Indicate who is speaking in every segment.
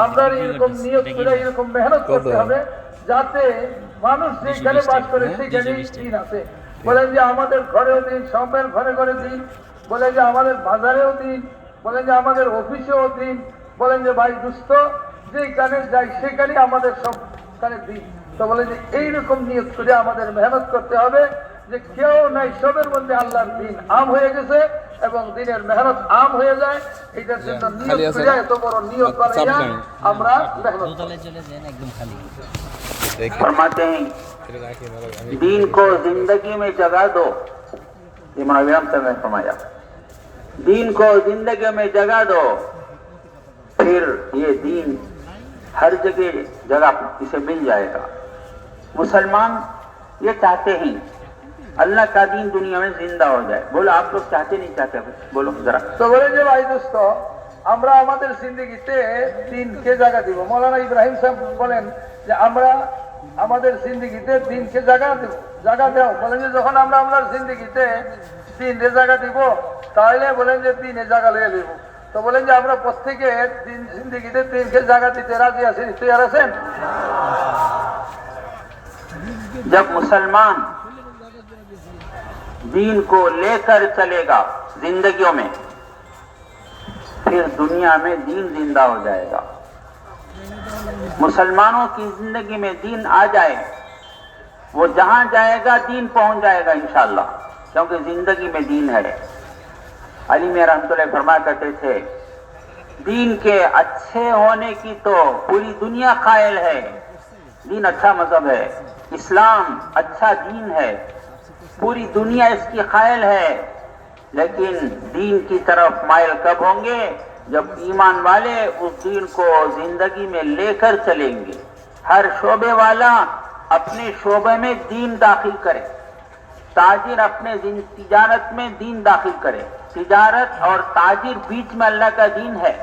Speaker 1: আমরা এরকম নিয়ত করে এরকম মেহনত করতে হবে যাতে মানুষ যেখানে বাস করে সেখানেই দিন আছে। বলেন যে আমাদের ঘরেও দিন, সবের ঘরে ঘরে দিন, বলেন যে আমাদের বাজারেও দিন, বলেন যে আমাদের অফিসেও দিন, বলেন যে ভাই দুস্থ যেখানে যাই সেখানে আমাদের সবখানে দিন। তো বলেন যে এইরকম নিয়ত করে আমাদের মেহনত করতে হবে যে কেউ নাই, সবের মধ্যে আল্লাহর দিন আম হয়ে গেছে এবং দিনের মেহনত আম হয়ে যায়। এটার জন্য নিয়ত করে এত বড় নিয়ত বানাইয়া আমরা মেহনত
Speaker 2: फरमाते हैं दीन को जिंदगी में जगा दो। इमाम इमाम साहब ने फरमाया दीन को जिंदगी में जगा दो, फिर ये दीन हर जगह इसे मिल जाएगा। मुसलमान ये चाहते हैं अल्लाह का दीन दुनिया में जिंदा हो जाए। बोलो आप लोग चाहते नहीं चाहते? बोलो जरा।
Speaker 1: তো বলেন যে ভাই দোস্ত আমরা আমাদের জিন্দেগিতে দিনকে জায়গা দিব। মৌলানা ইব্রাহিম সাহেব বলেন যে আমরা আমাদের জিন্দেগিতে দিনকে জায়গা দিব, জায়গা দাও। বলেন যে যখন আমরা আমার জিন্দেগিতে দিনে জায়গা দিব তাহলে বলেন যে দিনে জায়গা লিয়ে নেব। তো বলেন যে আমরা প্রত্যেকে দিন জিন্দেগিতে দিনকে জায়গা দিতে রাজি আছি, তৈরি আছেন?
Speaker 2: जब मुसलमान दीन को लेकर चलेगा जिंदगियों में, फिर दुनिया में दीन जिंदा हो जाएगा। मुसलमानों की जिंदगी में दीन आ जाए, वो जहां जाएगा दीन पहुंच जाएगा इंशाअल्लाह, क्योंकि जिंदगी में दीन है। अली में रहमतुल्लाह फरमाया करते थे दीन के अच्छे होने की तो पूरी दुनिया कायल है। दीन अच्छा मजहब है, इस्लाम अच्छा दीन है, पूरी दुनिया इसकी कायल है, लेकिन दीन की तरफ माइल कब होंगे? जब ईमान वाले उस दीन को जिंदगी में लेकर चलेंगे। हर शोबे वाला अपने शोबे में दीन दाखिल करे, ताजिर अपने तिजारत में दीन दाखिल करे। तिजारत और ताजिर बीच में अल्लाह का दीन है।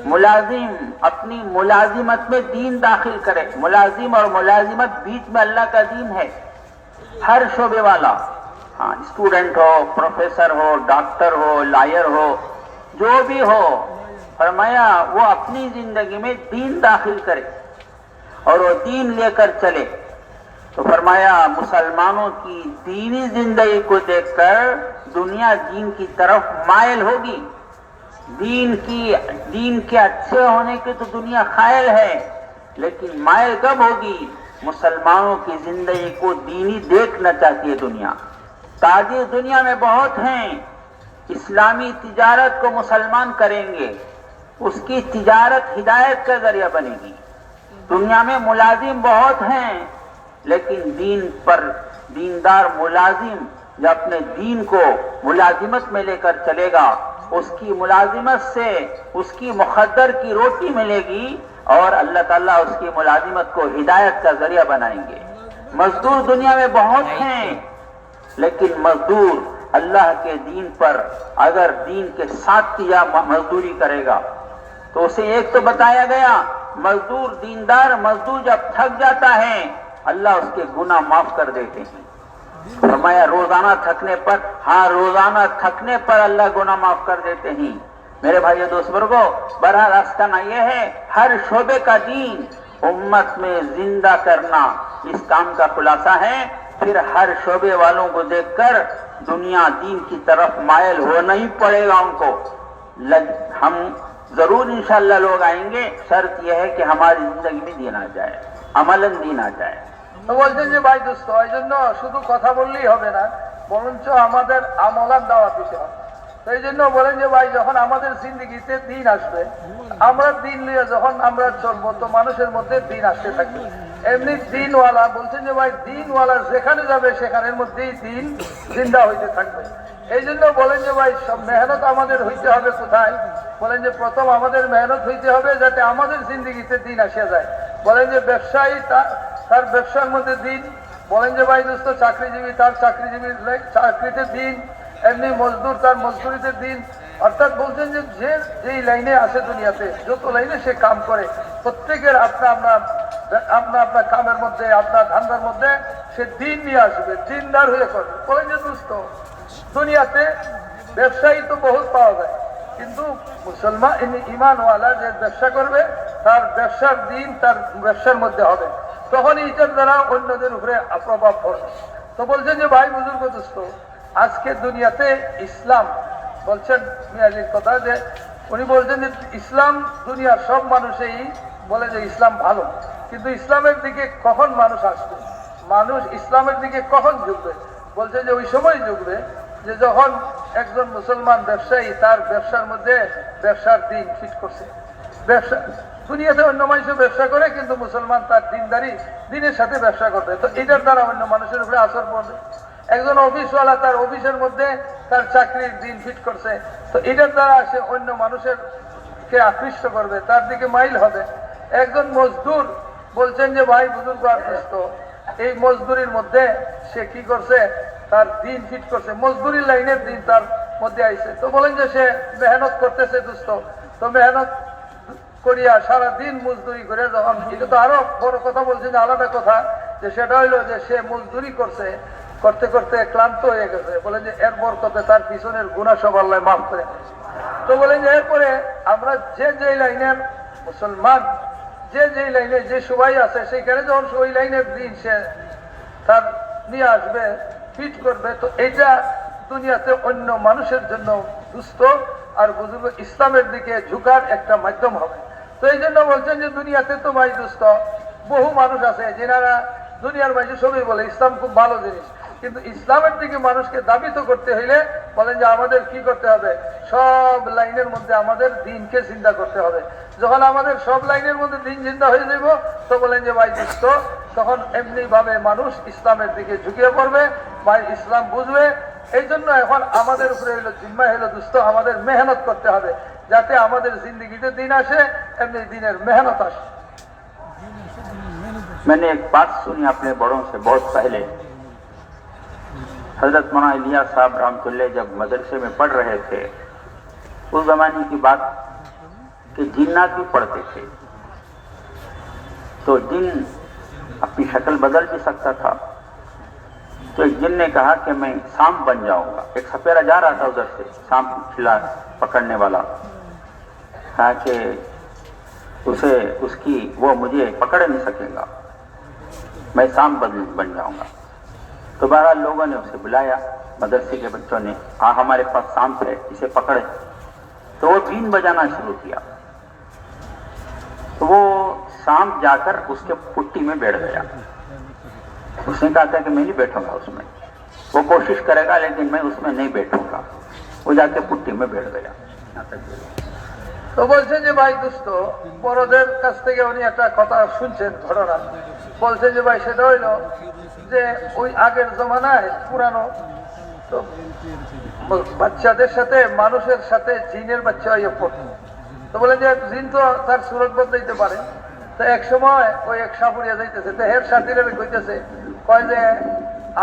Speaker 2: मुलाजिम अपनी मुलाजिमत में दीन दाखिल करे, मुलाजिम और मुलाजिमत बीच में अल्लाह का दीन है। हर शोबे वाला, हाँ, स्टूडेंट हो, प्रोफेसर हो, डॉक्टर हो, लॉयर हो, जो भी हो, फरमाया वो अपनी जिंदगी में दीन दाखिल करे और वो दीन लेकर चले। तो फरमाया मुसलमानों की दीनी जिंदगी को देखकर दुनिया दीन की तरफ मायल होगी। दीन के अच्छे होने की तो दुनिया कायल है, लेकिन मायल कब होगी? मुसलमानों की जिंदगी को दीनी देखना चाहती है दुनिया। ताजिर दुनिया में बहुत हैं, इस्लामी तिजारत को मुसलमान करेंगे, उसकी तिजारत हिदायत का जरिया बनेगी। दुनिया में मुलाजिम बहुत हैं, लेकिन दीन पर दीनदार मुलाजिम जो अपने दीन को मुलाजिमत में लेकर चलेगा, उसकी मुलाजिमत से उसकी मुखद्दर की रोटी मिलेगी और अल्लाह ताला उसकी मुलाजिमत को हिदायत का जरिया बनाएंगे। मजदूर दुनिया में बहुत हैं, लेकिन मजदूर अल्लाह के दीन पर अगर दीन के साथ किया मजदूरी करेगा तो उसे एक तो बताया गया मजदूर दीनदार मजदूर जब थक जाता है अल्लाह उसके गुनाह माफ कर देते हैं। फरमाया रोजाना थकने पर, हाँ रोजाना थकने पर अल्लाह गुनाह माफ कर देते हैं। मेरे भाइयों दोस्त वर्गो, बहरहाल रास्ता ये है हर शोबे का दीन उम्मत में जिंदा करना इस काम का खुलासा है। फिर हर शोबे वालों को देखकर दुनिया दीन की तरफ मायल होना ही पड़ेगा उनको। हम जरूर इंशाअल्लाह लोग आएंगे, शर्त यह है कि हमारी जिंदगी में दीन आ जाए, अमलन दीन आ जाए।
Speaker 1: তো বলছেন যে ভাই দোস্ত এই জন্য শুধু কথা বললেই হবে না, বরঞ্চ আমাদের আমলার দাওয়াত দিতে হবে। তো এই জন্য বলেন যে ভাই যখন আমাদের জিন্দেগিতে দিন আসবে, আমরা দিন নিয়ে যখন আমরা চলবো তো মানুষের মধ্যে দিন আসতে থাকবে। এমনি দিনওয়ালা বলছেন যে ভাই দিনওয়ালা যেখানে যাবে সেখানের মধ্যেই দিন জিন্দা হইতে থাকবে। এই জন্য বলেন যে ভাই সব মেহনত আমাদের হইতে হবে কোথায়? বলেন যে প্রথম আমাদের মেহনত হইতে হবে যাতে আমাদের জিন্দেগিতে দিন আসে যায়। বলেন যে ব্যবসায়ী তার ব্যবসার মধ্যে দিন, বলেন যে ভাই দোস্ত চাকরিজীবী তার চাকরিজীবীর চাকরিতে দিন, এমনি মজদুর তার মজদুরিতে দিন। অর্থাৎ বলছেন যে যেই লাইনে আছে দুনিয়াতে যত লাইনে সে কাম করে প্রত্যেকের আপনার কামের মধ্যে আপনার ধান্দার মধ্যে সে দিন নিয়ে আসবে, দিনদার হয়ে করবে। বলেন যে দোস্ত দুনিয়াতে ব্যবসায়ী তো বহুত পাওয়া যায়, কিন্তু মুসলমান ইমানওয়ালা যে ব্যবসা করবে তার ব্যবসার দিন তার ব্যবসার মধ্যে হবে, তখন এইটার দ্বারা অন্যদের উপরে প্রভাব পড়বে। তো বলছেন যে ভাই বুজুর্গ দোস্ত, আজকে দুনিয়াতে ইসলাম বলছেন মিয়াজির কথা, যে উনি বলছেন যে ইসলাম দুনিয়ার সব মানুষই বলে যে ইসলাম ভালো, কিন্তু ইসলামের দিকে কখন মানুষ আসবে, মানুষ ইসলামের দিকে কখন ঝুঁকবে? বলছে যে ওই সময় ঝুঁকবে যে যখন একজন মুসলমান ব্যবসায়ী তার ব্যবসার মধ্যে ব্যবসার দিন ফিট করছে। ব্যবসা দুনিয়াতে অন্য মানুষও ব্যবসা করে, কিন্তু মুসলমান তার দিনদারি দিনের সাথে ব্যবসা করবে, তো এটার দ্বারা অন্য মানুষের উপরে আসর পড়বে। একজন অফিসওয়ালা তার অফিসের মধ্যে তার চাকরির দিন ফিট করছে, তো এটার দ্বারা সে অন্য মানুষের কে আকৃষ্ট করবে, তার দিকে মাইল হবে। একজন মজদুর বলছেন যে ভাই বুজুর্গ আর দোস্ত, এই মজদুরির মধ্যে সে কি করছে, তার দিন ফিট করছে, মজদুরি লাইনের দিন তার মধ্যে আইছে। তো বলেন যে সে মেহনত করতেছে দোস্ত, তো মেহনত করিয়া সারা দিন মজদুরি করে যখন, এটা তো আরো বড় কথা বলছেন, আলাদা কথা, যে সেটা হইলো যে সে মজদুরি করছে, করতে করতে ক্লান্ত হয়ে গেছে, বলেন যে এর বরকতে তার পিছনের গুনাহ সব আল্লাহ মাফ করে। তো বলেন যে এরপরে আমরা যে লাইনের মুসলমান, যে লাইনে যে সবাই আছে, সেইখানে যখন ওই লাইনের দিন সে তার নিয়ে আসবে, ফিট করবে, তো এটা দুনিয়াতে অন্য মানুষের জন্য দুস্থ আর বুজুর্গ ইসলামের দিকে ঝুঁকার একটা মাধ্যম হবে। তো এই জন্য বলছেন যে দুনিয়াতে তো ভাই দুস্থ বহু মানুষ আছে যেনারা দুনিয়ার মাঝে সবই বলে ইসলাম খুব ভালো জিনিস, কিন্তু ইসলামের দিকে মানুষকে দাবিত করতে হইলে বলেন যে আমাদের কি করতে হবে, সব লাইনের মধ্যে আমাদের দিনকে চিন্তা করতে হবে। যখন আমাদের সব লাইনের মধ্যে দিন চিন্তা হয়ে যাব, তো বলেন যে ভাই দুস্থ, তখন এমনি ভাবে মানুষ ইসলামের দিকে ঝুঁকিয়ে পড়বে, ভাই ইসলাম বুঝবে। এই জন্য এখন আমাদের উপরে হইলো জিম্মা হইলো দুস্থ, আমাদের মেহনত করতে হবে যাতে আমাদের জিন্দগিতে দিন আসে, এমনি দিনের মেহনত আসে।
Speaker 2: मैंने एक बात सुनी अपने बड़ों से बहुत पहले। हजरत मौलाना इलियास साहब रहमतुल्लाह जब मदरसे में पढ़ रहे थे, उस जमाने की बात कि जिन्नात भी पढ़ते थे, तो जिन अपनी शक्ल बदल भी सकता था। तो एक जिन ने कहा कि मैं सांप बन जाऊंगा। एक सपेरा जा रहा था उधर से, सांप खिला पकड़ने वाला, कहा कि उसे उसकी वो मुझे पकड़ नहीं सकेगा, मैं सांप बन जाऊंगा। तो बहरहाल लोगों ने उसे बुलाया, मदरसे के बच्चों ने, हाँ हमारे पास सांप है, इसे पकड़े। तो वो बीन बजाना शुरू किया, तो वो सांप जाकर उसके पुट्टी में बैठ गया। उसने कहा था कि मैं नहीं बैठूंगा उसमें, वो कोशिश करेगा लेकिन मैं उसमें नहीं बैठूंगा। वो जाके पुट्टी में बैठ गया।
Speaker 1: তো বলছেন যে ভাই দোস্ত, বড়দের কাছ থেকে উনি একটা কথা শুনছেন ঘটনা, বলছেন যে ভাই সেটা হইলো যে ওই আগের জমানায় পুরানো তো বাচ্চাদের সাথে মানুষের সাথে জিনের বাচ্চা হইয়া পড়তো। তো বলে যে জিন তো তার সুরত বদলাইতে পারে। তো এক সময় ওই এক সাপুরিয়া যাইতেছে, তো হের সাথীরা কইতেছে, কয় যে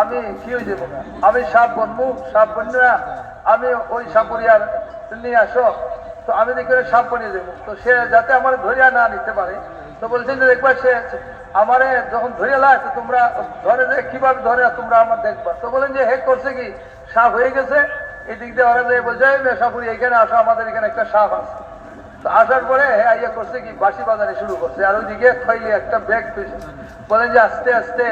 Speaker 1: আমি কি হয়ে যাবো, আমি সাপ বনবো, সাপ বন্যা আমি ওই সাপুরিয়ার নিয়ে আসো, তো আমি দেখি সাপ বনিয়ে যাবো, তো সে যাতে আমার ধরিয়া না নিতে পারে। তো বলছেন যে একবার সে আমারে যখন ধরে লায়, তো তোমরা ধরে যে কিভাবে ধরে তোমরা আমার দেখবা। তো বলেন যে হে করছে কি, সাপ হয়ে গেছে, এই দিক দিয়ে ওরা যে বলছে সাপুরি এখানে আসো, আমাদের এখানে একটা সাপ আছে। তো আসার পরে হ্যাঁ ইয়ে করছে কি, বাঁশি বাজানো শুরু করছে, আর ওইদিকে থইলে একটা ব্যাগ পেয়েছে। বলেন যে আস্তে আস্তে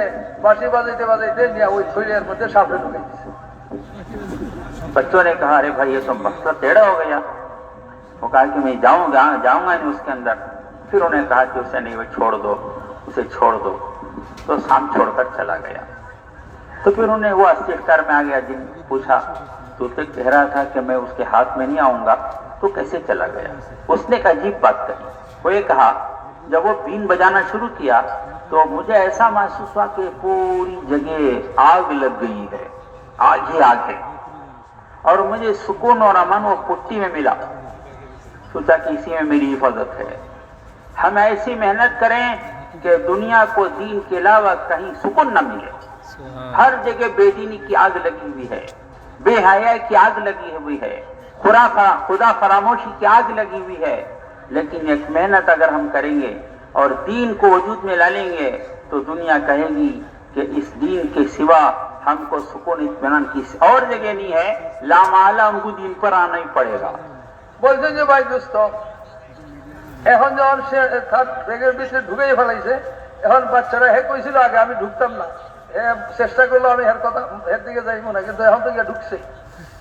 Speaker 1: বাঁশি বাজাইতে বাজাইতে নিয়ে ওই থইলের মধ্যে সাপে ঢুকে গেছে।
Speaker 2: बच्चों ने कहा अरे भाई ये तो मसला टेढ़ा हो गया। वो कहा कि मैं जाऊंगा नहीं उसके अंदर। फिर उन्हें कहा कि उसे नहीं, वो छोड़ दो, उसे छोड़ दो। तो शाम छोड़कर चला गया। तो फिर उन्हें वो 80 में आ गया। जिन पूछा तो उसे कह रहा था कि मैं उसके हाथ में नहीं आऊंगा, तो कैसे चला गया। उसने एक अजीब बात कही। वो ये कहा जब वो बीन बजाना शुरू किया तो मुझे ऐसा महसूस हुआ कि पूरी जगह आग लग गई है, आग ही आग है, और मुझे सुकून और अमन वो पुट्टी में मिला। सोचा कि इसी में मेरी हिफाजत है। हम ऐसी मेहनत करें कि दुनिया को दीन के अलावा कहीं सुकून न मिले। हर जगह बेदीनी की आग लगी हुई है, बेहया की आग लगी हुई है, खुदा फरामोशी की आग लगी हुई है। लेकिन एक मेहनत अगर हम करेंगे और दीन को वजूद में ला लेंगे, तो दुनिया कहेगी कि इस दीन के सिवा हमको सुकून इत्मीनान की और जगह नहीं है, लामाला हमको दीन पर आना ही पड़ेगा।
Speaker 1: বলছেন যে ভাই দোস্ত, এখন যখন সে তার ব্যাগের ভিতরে ঢুকেই ফেলাইছে, এখন বাচ্চারা হে কইছিল আগে আমি ঢুকতাম না, চেষ্টা করলো আমি এর কথা এর দিকে যাইব না, কিন্তু এখন তো গিয়ে ঢুকছে।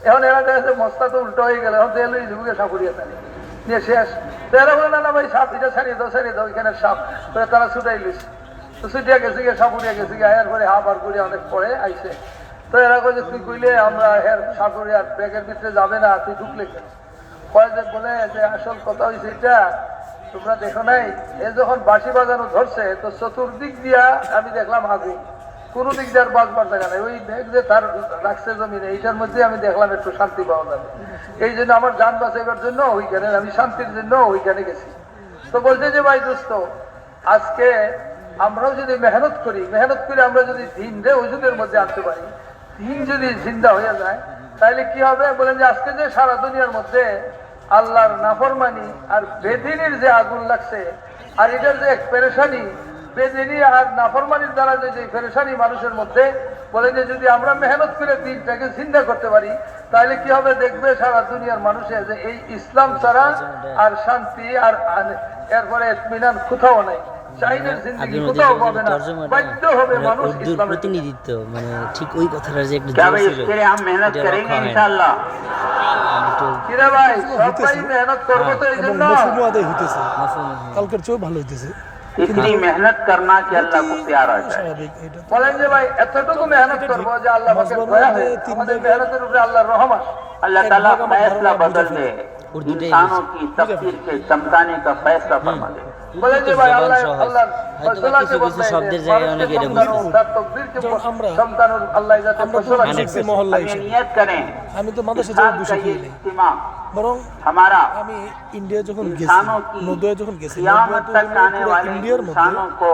Speaker 1: এখন এরা দেখে মস্তা তো উল্টো হয়ে গেল, এখন তো এলো ঢুকে সাপুরিয়া তালি নিয়ে শেষ। তো এরা বলে না ভাই সাপ এটা ছাড়িয়ে দাও এখানে সাপ, তারা ছুটাই লিস। তো ছুটিয়া গেছে গিয়ে সাপুরিয়া গেছে গিয়ে আয়ার পরে হাফ আর করে অনেক পরে আইসে। তো এরা কয়ে তুই কইলে আমরা হের সাপুরিয়ার ব্যাগের ভিতরে যাবে না, তুই ঢুকলে কেন? কয় যে বলে যে আসল কথা হয়েছে এটা তোমরা দেখো নাই, এ যখন বাঁশি বাজানো ধরছে তো চতুর্দিক দিয়া আমি দেখলাম আগুন, কোন দিক দিয়ে আর বাঁচবার জায়গা নাই, ওই ব্যাগ যে তার রাখছে জমিনে এইটার মধ্যে আমি দেখলাম একটু শান্তি পাওয়া যাবে। এই জন্য আমার যান বাঁচাইবার জন্য ওইখানে আমি শান্তির জন্য ওইখানে গেছি। তো বলছে যে ভাই দোস্ত, আজকে আমরাও যদি মেহনত করে আমরা যদি দিন রে ওজুদের মধ্যে আনতে পারি, দিন যদি জিন্দা হয়ে যায় তাহলে কি হবে? বলেন যে আজকে যে সারা দুনিয়ার মধ্যে আল্লাহর নাফরমানি আর বেদিনীর যে আগুন লাগছে, আর এটার যে এক পেরেশানি, বেদিনী আর নাফরমানির দ্বারা যে পেরেশানি মানুষের মধ্যে, বলেন যে যদি আমরা মেহনত করে দিনটাকে জিন্দা করতে পারি তাহলে কি হবে? দেখবে সারা দুনিয়ার মানুষের যে এই ইসলাম ছাড়া আর শান্তি আর এরপরে ইতমিনান কোথাও নাই, চাইনের জিন্দেগি কোথাও পাবে না, বাধ্য হবে মানুষ ইসলামের
Speaker 3: প্রতিনিধিত্ব, মানে ঠিক ওই কথাটার যে একটা
Speaker 2: क्या
Speaker 3: জোর
Speaker 2: भाई
Speaker 3: ছিল,
Speaker 2: इसके लिए हम मेहनत
Speaker 3: এটা
Speaker 2: करेंगे
Speaker 3: রক্ষা হয় না।
Speaker 2: इंशाल्लाह।
Speaker 1: কিরে ভাই সবাই মেহনত করবো তো এই
Speaker 4: এবং
Speaker 1: জন্য
Speaker 4: মৌসুমও আদায় হইতেছে,
Speaker 3: মাফহুম।
Speaker 4: কালকের চেয়েও ভালো হইতেছে,
Speaker 2: इतनी मेहनत करना कि अल्लाह को प्यार आ जाए।
Speaker 4: স্বাভাবিক। এটা তো
Speaker 1: বলেন যে ভাই এতটুকু মেহনত করবো যে আল্লাহ পাকের দয়া হয়, আমাদের মেহনতের উপরে আল্লাহর রহমত।
Speaker 2: अल्लाह ताला फैसला बदल दे,
Speaker 3: उर्दू दे
Speaker 2: इंसानों की तकदीर के चमकाने का फैसला फरमा दे।
Speaker 1: বলেন যে ভাই আল্লাহ
Speaker 3: সহজ।
Speaker 1: আল্লাহ
Speaker 3: হয়তো বা কিছু কিছু শব্দের জায়গায় অনেকে এটা বুঝতেছে।
Speaker 1: তার তকদীরকে
Speaker 4: যেমন আমরা-
Speaker 1: সন্তানুর আল্লাহ যাতে
Speaker 4: আমরা তো
Speaker 1: ফয়সালা করে।
Speaker 4: শিখছি মহল্লা
Speaker 2: हम ये
Speaker 4: হিসেবে,
Speaker 2: नियत करें,
Speaker 4: আমি তো মাদ্রাসা
Speaker 2: इस
Speaker 4: যাওয়ার
Speaker 2: साल
Speaker 4: বিষয়
Speaker 2: का ये
Speaker 4: নেই,
Speaker 2: इज्तिमा
Speaker 4: বরং
Speaker 2: हमारा
Speaker 4: আমি ইন্ডিয়া যখন গেছি,
Speaker 2: इंसानों की
Speaker 4: নদুয়া যখন গেছি,
Speaker 2: क़यामत तक आने
Speaker 4: পুরো
Speaker 2: वाले
Speaker 4: ইন্ডিয়ার মধ্যে
Speaker 2: इंसानों को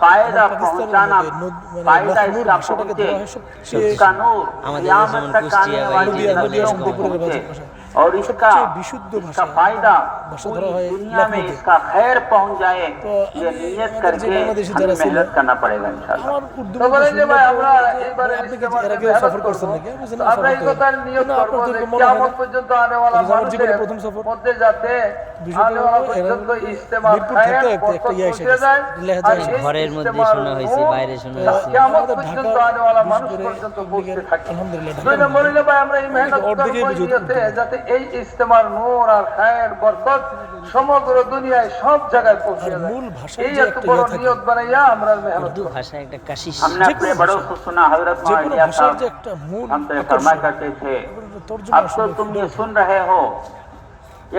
Speaker 2: फायदा
Speaker 4: পাকিস্তানের
Speaker 2: पहुंचाना,
Speaker 4: মধ্যে
Speaker 2: फायदा
Speaker 4: লখনৌর
Speaker 2: इसका
Speaker 4: ভাষাটাকে
Speaker 2: पहुंचे,
Speaker 4: দেওয়া হয় সবচেয়ে
Speaker 2: इसका नूर
Speaker 3: আমাদের
Speaker 2: क़यामत
Speaker 3: যেমন
Speaker 2: तक
Speaker 3: কুষ্টিয়া
Speaker 2: आने
Speaker 3: বা
Speaker 2: वाली
Speaker 3: ইন্ডিয়া
Speaker 4: নদিয়া
Speaker 2: नस्लों को
Speaker 4: শান্তিপুরের
Speaker 2: पहुंचे,
Speaker 4: ভাষা,
Speaker 2: और इसका
Speaker 4: সবচেয়ে বিশুদ্ধ
Speaker 2: इसका
Speaker 4: ভাষা
Speaker 2: फायदा
Speaker 4: ভাষা
Speaker 2: पूरी
Speaker 4: ধরা হয়
Speaker 2: दुनिया में
Speaker 4: লখনৌতে।
Speaker 2: इसका खैर पहुंच जाए,
Speaker 4: तो
Speaker 2: ये
Speaker 4: अभी
Speaker 2: नियत
Speaker 4: हमारे जो
Speaker 2: करके
Speaker 4: बांग्लादेशी
Speaker 2: हमें
Speaker 4: जरा ছিল,
Speaker 2: मेहनत करना पड़ेगा इंशाल्लाह।
Speaker 4: আমার উর্দু
Speaker 1: তো বলেন যে ভাই আমরা
Speaker 4: যে
Speaker 1: এইবারে
Speaker 4: আপনি কি
Speaker 1: ইস্তেমাতে
Speaker 4: এর আগেও
Speaker 1: মেহনত
Speaker 4: সফর করছেন
Speaker 1: করবো।
Speaker 4: নাকি? আমি বলছি,
Speaker 1: তো
Speaker 4: না,
Speaker 1: আমরা এই
Speaker 4: সফর করিনি।
Speaker 1: কথার নিয়ত
Speaker 4: না,
Speaker 1: করবো
Speaker 4: আপনার
Speaker 1: যে
Speaker 4: তো মনে হয় না।
Speaker 1: কিয়ামত পর্যন্ত আনেওয়ালা
Speaker 4: এটা আমার জীবনের
Speaker 1: মানুষের
Speaker 4: প্রথম সফর।
Speaker 1: মধ্যে যাতে
Speaker 4: বিষয়টা
Speaker 1: আনেওয়ালা
Speaker 4: হলো এরা
Speaker 1: পর্যন্ত ইস্তেমা
Speaker 4: মিরপুর
Speaker 1: খায়ের
Speaker 4: থেকে একটা
Speaker 1: বরকত
Speaker 4: ইয়ে এসে
Speaker 1: পৌঁছে
Speaker 4: গেছে,
Speaker 1: যায়,
Speaker 4: লেহেজা
Speaker 1: আর
Speaker 4: এসে
Speaker 1: এই
Speaker 3: ঘরের মধ্যে
Speaker 1: ইস্তেমার
Speaker 3: শোনা হয়েছে,
Speaker 1: নূর
Speaker 3: বাইরে শোনা
Speaker 4: তো
Speaker 3: হয়েছে।
Speaker 1: কিয়ামত
Speaker 4: আমাদের
Speaker 1: পর্যন্ত
Speaker 4: ঢাকা
Speaker 1: আনেওয়ালা
Speaker 4: বিশেষ
Speaker 1: মানুষ
Speaker 4: করে
Speaker 1: পর্যন্ত পৌঁছতে
Speaker 4: পাবলিকের
Speaker 1: থাকে।
Speaker 4: আলহামদুলিল্লাহ
Speaker 1: দুই
Speaker 4: ঢাকা
Speaker 1: নম্বরে যে ভাই আমরা এই মেহনত
Speaker 4: অর্ধেকের
Speaker 1: করবো
Speaker 4: বিজয়
Speaker 1: নিয়তে যাতে এই ইস্তেমার নূর আর খায়ের বরকত সমগ্র দুনিয়ায় সব জায়গায় পৌঁছে
Speaker 4: আর
Speaker 1: যায়।
Speaker 4: মূল ভাষার
Speaker 1: এই
Speaker 4: যে
Speaker 1: এত
Speaker 4: একটা
Speaker 1: বড়
Speaker 4: ইয়ে থাকে,
Speaker 1: নিয়ত বানাইয়া আমরা মেহনত
Speaker 3: উর্দু
Speaker 1: করবো।
Speaker 3: ভাষায় একটা কাশিস।
Speaker 2: हमने अपने
Speaker 4: যেকোনো
Speaker 2: बड़ों
Speaker 4: भाषा-
Speaker 2: को सुना, हजरत
Speaker 4: যে কোনো
Speaker 2: मौलाना
Speaker 4: ভাষার যে
Speaker 2: साहब
Speaker 4: একটা মূল
Speaker 2: हम तो
Speaker 4: আকর্ষণ,
Speaker 2: फरमाया करते थे,
Speaker 4: তর্জমা
Speaker 2: अब तो
Speaker 4: আসলে
Speaker 2: तुम ये
Speaker 4: ফুটে
Speaker 2: सुन रहे हो,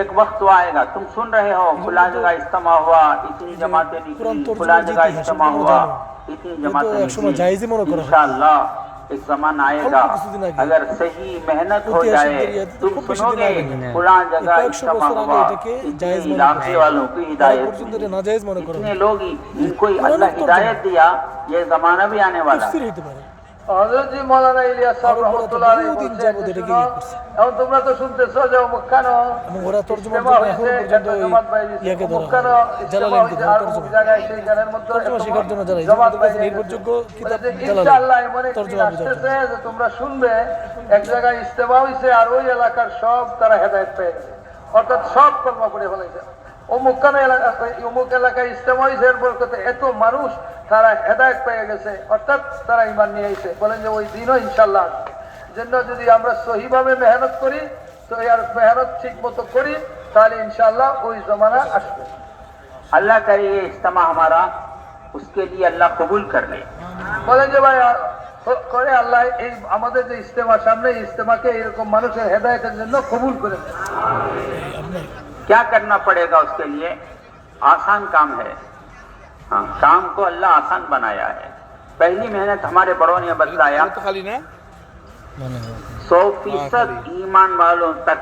Speaker 2: एक वक्त तो आएगा तुम सुन रहे हो फला जगह इज्तिमा हुआ, इतनी जमातें
Speaker 4: कुरान
Speaker 2: निकली,
Speaker 4: तर्जुमा
Speaker 2: फला
Speaker 4: जी
Speaker 2: जगह
Speaker 4: की है,
Speaker 2: इज्तिमा
Speaker 4: सब
Speaker 2: हुआ,
Speaker 4: जानो।
Speaker 2: इतनी
Speaker 4: ये तो
Speaker 2: जमातें
Speaker 4: एक समय जायज़ ही मनो
Speaker 2: निकली।
Speaker 4: करा।
Speaker 2: इंशाअल्लाह एक जमाना आएगा,
Speaker 4: अल्लाह किसी दिन आएगा।
Speaker 2: अगर सही मेहनत हो
Speaker 4: ऐतिहासिक
Speaker 2: जाए
Speaker 4: जरिया तो
Speaker 2: तुम
Speaker 4: खूब बेशी
Speaker 2: सुनोगे
Speaker 4: दिन आगे
Speaker 2: फला जगह
Speaker 4: एक
Speaker 2: इज्तिमा
Speaker 4: बছর আগে
Speaker 2: हुआ,
Speaker 4: এটাকে জায়েজ
Speaker 2: इतने
Speaker 4: মনে
Speaker 2: इलाके
Speaker 4: করা।
Speaker 2: वालों की
Speaker 4: তারা
Speaker 2: हिदायत
Speaker 4: পর্যন্ত
Speaker 2: मिली।
Speaker 4: এটা নাজায়েজ মনে করা
Speaker 2: इतने लोग ही इनको ही
Speaker 4: कुरान
Speaker 2: अल्लाह
Speaker 4: तर्जुमा।
Speaker 2: हिदायत दिया, ये जमाना भी आने वाला है।
Speaker 4: তফসির হইতে পারে।
Speaker 1: হযরত জি মাওলানা ইলিয়াস সাহেব
Speaker 4: আরো বড় তো
Speaker 1: রহমাতুল্লাহ আলাইহি
Speaker 4: বহুদিন
Speaker 1: বলছেন
Speaker 4: যাবত
Speaker 1: যে
Speaker 4: এটাকে
Speaker 1: শোনো,
Speaker 4: ইয়ে করছে।
Speaker 1: এখন তোমরা তো শুনতেছো যে মুক্কানো
Speaker 4: এবং ওরা তর্জমার
Speaker 1: ইস্তেমা
Speaker 4: জন্য
Speaker 1: হয়েছে,
Speaker 4: এখনো পর্যন্ত
Speaker 1: একটা
Speaker 4: ওই
Speaker 1: জমাত বাইরে
Speaker 4: ইয়াকে ধরা
Speaker 1: মুক্কানো
Speaker 4: হয়,
Speaker 1: ইস্তেমা
Speaker 4: জালালাইনকে
Speaker 1: হয়েছে,
Speaker 4: ধরা
Speaker 1: আর
Speaker 4: তর্জমা।
Speaker 1: অমুক জায়গায় সেই জায়গার মধ্যে
Speaker 4: তর্জমা
Speaker 1: একটা
Speaker 4: শেখার জন্য যারা এই
Speaker 1: জমাত
Speaker 4: আমাদের কাছে
Speaker 1: বাইরে
Speaker 4: নির্ভরযোগ্য কিতাব
Speaker 1: বলে যে
Speaker 4: জালালাইন,
Speaker 1: ইনশাআল্লাহ এমন একদিন
Speaker 4: তর্জমা বোঝার
Speaker 1: আসতেছে
Speaker 4: জন্য।
Speaker 1: যে তোমরা শুনবে এক জায়গায় ইস্তেমা হয়েছে আর ওই এলাকার সব তারা হেদায়েত পেয়ে গেছে, অর্থাৎ সব কর্ম করে ফেলেছে। অমুক এলাকায় ইস্তেমা হয়েছে, এর বরকতে এত মানুষ তারা হেদায়েত পেয়ে গেছে, অর্থাৎ তারা ঈমান নিয়ে আইছে। বলেন যে ওই দিনও ইনশাআল্লাহ আসবে। জন্য যদি আমরা সহিভাবে মেহনত করি, তো আর মেহনত ঠিক মতো করি, তাহলে ইনশাআল্লাহ ওই জমানা আসবে।
Speaker 2: अल्लाह करे ये इज्तिमा हमारा, उसके लिए अल्लाह कबूल कर ले।
Speaker 1: বলেন যে ভাই করে আল্লাহ এই আমাদের যে ইস্তেমা সামনে, এই ইস্তেমাকে এরকম মানুষের হেদায়েতের জন্য কবুল করে দেয়।
Speaker 2: क्या करना पड़ेगा उसके लिए? आसान काम है। हाँ, काम को अल्लाह आसान बनाया है। पहली मेहनत हमारे बड़ों ने बतलाया,
Speaker 3: মনে হয়
Speaker 2: 100% ईमान वालों तक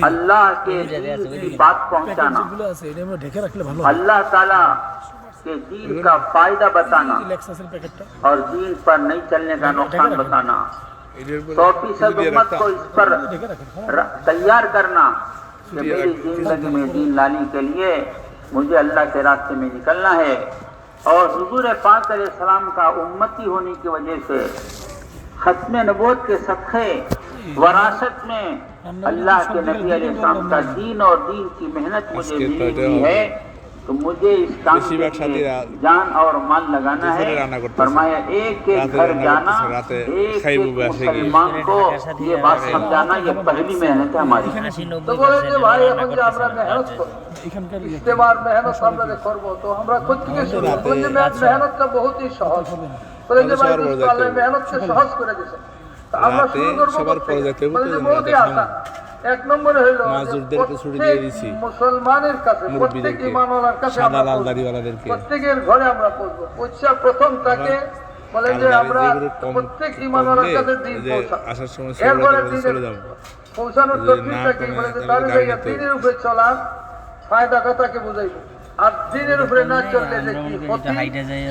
Speaker 2: अल्लाह के दीन की बात पहुंचाना,
Speaker 4: যেগুলো আছে এটা আমরা ঢেকে রাখলে ভালো হয়।
Speaker 2: अल्लाह ताला के दीन का फायदा बताना
Speaker 4: রিল্যাক্সেশন প্যাকেটটা
Speaker 2: और दीन पर नहीं चलने का नुकसान बताना, 100% उम्मत को इस पर
Speaker 4: ঢেকে রাখেন।
Speaker 2: तैयार करना कि मेरी जिंदगी में दीन लाने के लिए मुझे अल्लाह के रास्ते में निकलना है। और हुजूर पाक अलैहिस्सलाम का उम्मती होने की वजह से खत्म नबूवत के सदक़े वरासत में अल्लाह के नबी अलैहिस्सलाम का दीन और दीन की मेहनत मुझे मिली हुई है, तो मुझे इस काम के लिए जान और माल लगाना है। फरमाया एक एक घर जाना, एक एक मुसलमान को ये बात समझाना, ये पहली मेहनत है हमारी।
Speaker 1: তো বলেন যে ভাই এখন যে আমরা মেহনত করি,
Speaker 4: এখানকার
Speaker 1: ইস্তেমার মেহনত আমরা যে করবো, তো আমরা কোথেকে শুরু করবো? বলেন যে মেহনতটা বহুতই সহজ। বলেন যে ভাই আল্লাহ মেহনতকে সহজ করে দিয়েছেন, তো আমরা শুরু করবো কোত্থেকে? বলেন যে বহুতই আসান। এক নম্বরে হইল মুসলমানের কাছে, প্রত্যেক ইমানওয়ালার কাছে আমরা পৌঁছবো। প্রত্যেকের ঘরে আমরা পৌঁছবো। পৌঁছা প্রথম তাকে বলেন যে আমরা প্রত্যেক ইমানওয়ালার কাছে দিন পৌঁছাবো। এরপরে দিনের পৌঁছানোর তকলিফটা কি? বলে যে তার জায়গা দিনের উপরে চলা ফায়দাটা তাকে বুঝাইবো, আর দিনের উপরে না চললে যে কি ক্ষতি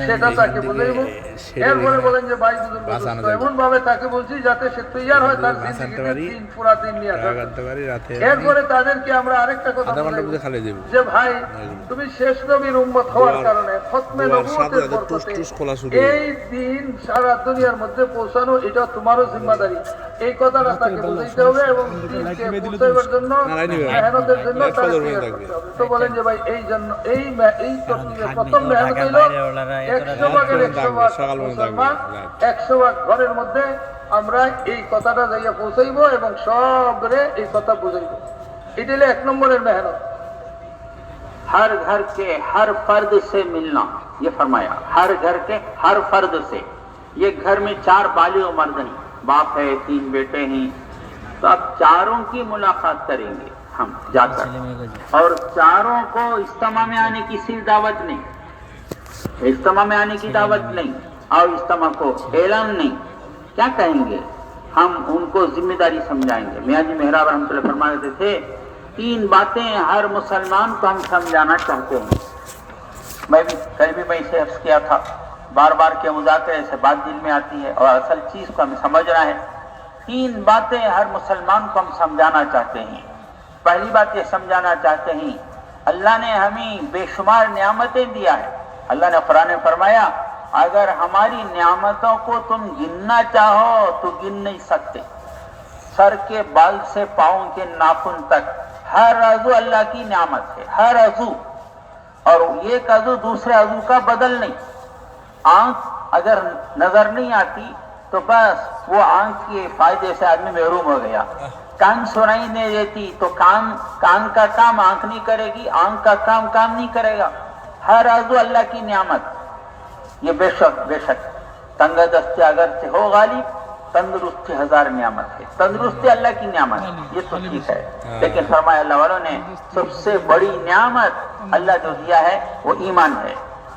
Speaker 1: সেটা তাকে বুঝাইবো। এরপরে বলেন যে ভাই বুজুর্গ এমন ভাবে তাকে বলছি যাতে সে তৈয়ার হয় তার জিন্দেগিতে দিন পুরা দিন নিয়ে আসবে। এরপরে তাদেরকে আমরা আরেকটা কথা বলবো যে ভাই তুমি শেষ নবীর উম্মত হওয়ার কারণে খতমে নবুয়তের বরকতে এই দিন সারা দুনিয়ার মধ্যে পৌঁছানো এটা তোমারও জিম্মাদারি। এই কথাটা তাকে বুঝাইতে হবে এবং দিনকে পৌঁছাবার জন্য মেহনতের জন্য তাকে তৈয়ার করতে হবে। তো বলেন যে ভাই এই জন্য এই তরতিবে প্রথম মেহনত হইল 100 ভাগের 100 ভাগ মুসলমান, 100 ভাগ ঘরের মধ্যে আমরা এই কথাটা যাইয়া পৌঁছাইবো এবং সবরে এই কথা বুঝাইবো। এটা হলো 1 নম্বরের মেহনত।
Speaker 2: हर घर के हर फर्द से मिलना, ये फरमाया हर घर के हर फर्द से। ये घर में 4 बालिग मर्द हैं, बाप है, 3 बेटे हैं, तो अब चारों की मुलाकात करेंगे हम जाकर, और चारों को इज्तिमा में आने की सिर्फ दावत नहीं, इज्तिमा में आने की दावत नहीं और इज्तिमा को ऐलान नहीं, क्या कहेंगे? हम उनको जिम्मेदारी समझाएंगे। मियां जी मेहराब रहमतुल्लाह फरमाते थे 3 बातें हर मुसलमान को हम समझाना चाहते हैं। कल भी मैं इसे अर्ज किया था, बार बार के मुज़ाकरे से बात दिल में आती है और असल चीज को हमें समझना है। 3 बातें हर मुसलमान को हम समझाना चाहते हैं। पहली बात ये समझाना चाहते हैं, अल्लाह ने हमें बेशुमार नियामतें दिया है। अल्लाह ने कुरान में फरमाया अगर हमारी नियामतों को तुम गिनना चाहो तो गिन नहीं सकते। सर के बाल से पाँव के नाखून तक हर अज़ू अल्लाह की नियामत है, हर अज़ू, और एक अज़ू दूसरे अज़ू का बदल नहीं। आंख अगर नजर नहीं आती तो बस वो आंख के फायदे से आदमी महरूम हो गया। कान सुनाई नहीं देती तो कान का काम आंख नहीं करेगी, आंख का काम नहीं करेगा। हर अज़ू अल्लाह की नियामत। ये बेशक तंगदस्ती अगर से हो गालिब, तंदुरुस्ती 1000 नियामत है। तंदुरुस्ती अल्लाह की नियामत है, ये तो ठीक है, लेकिन फरमाया अल्लाह वालों ने सबसे बड़ी नियामत अल्लाह जो दिया है वो ईमान है।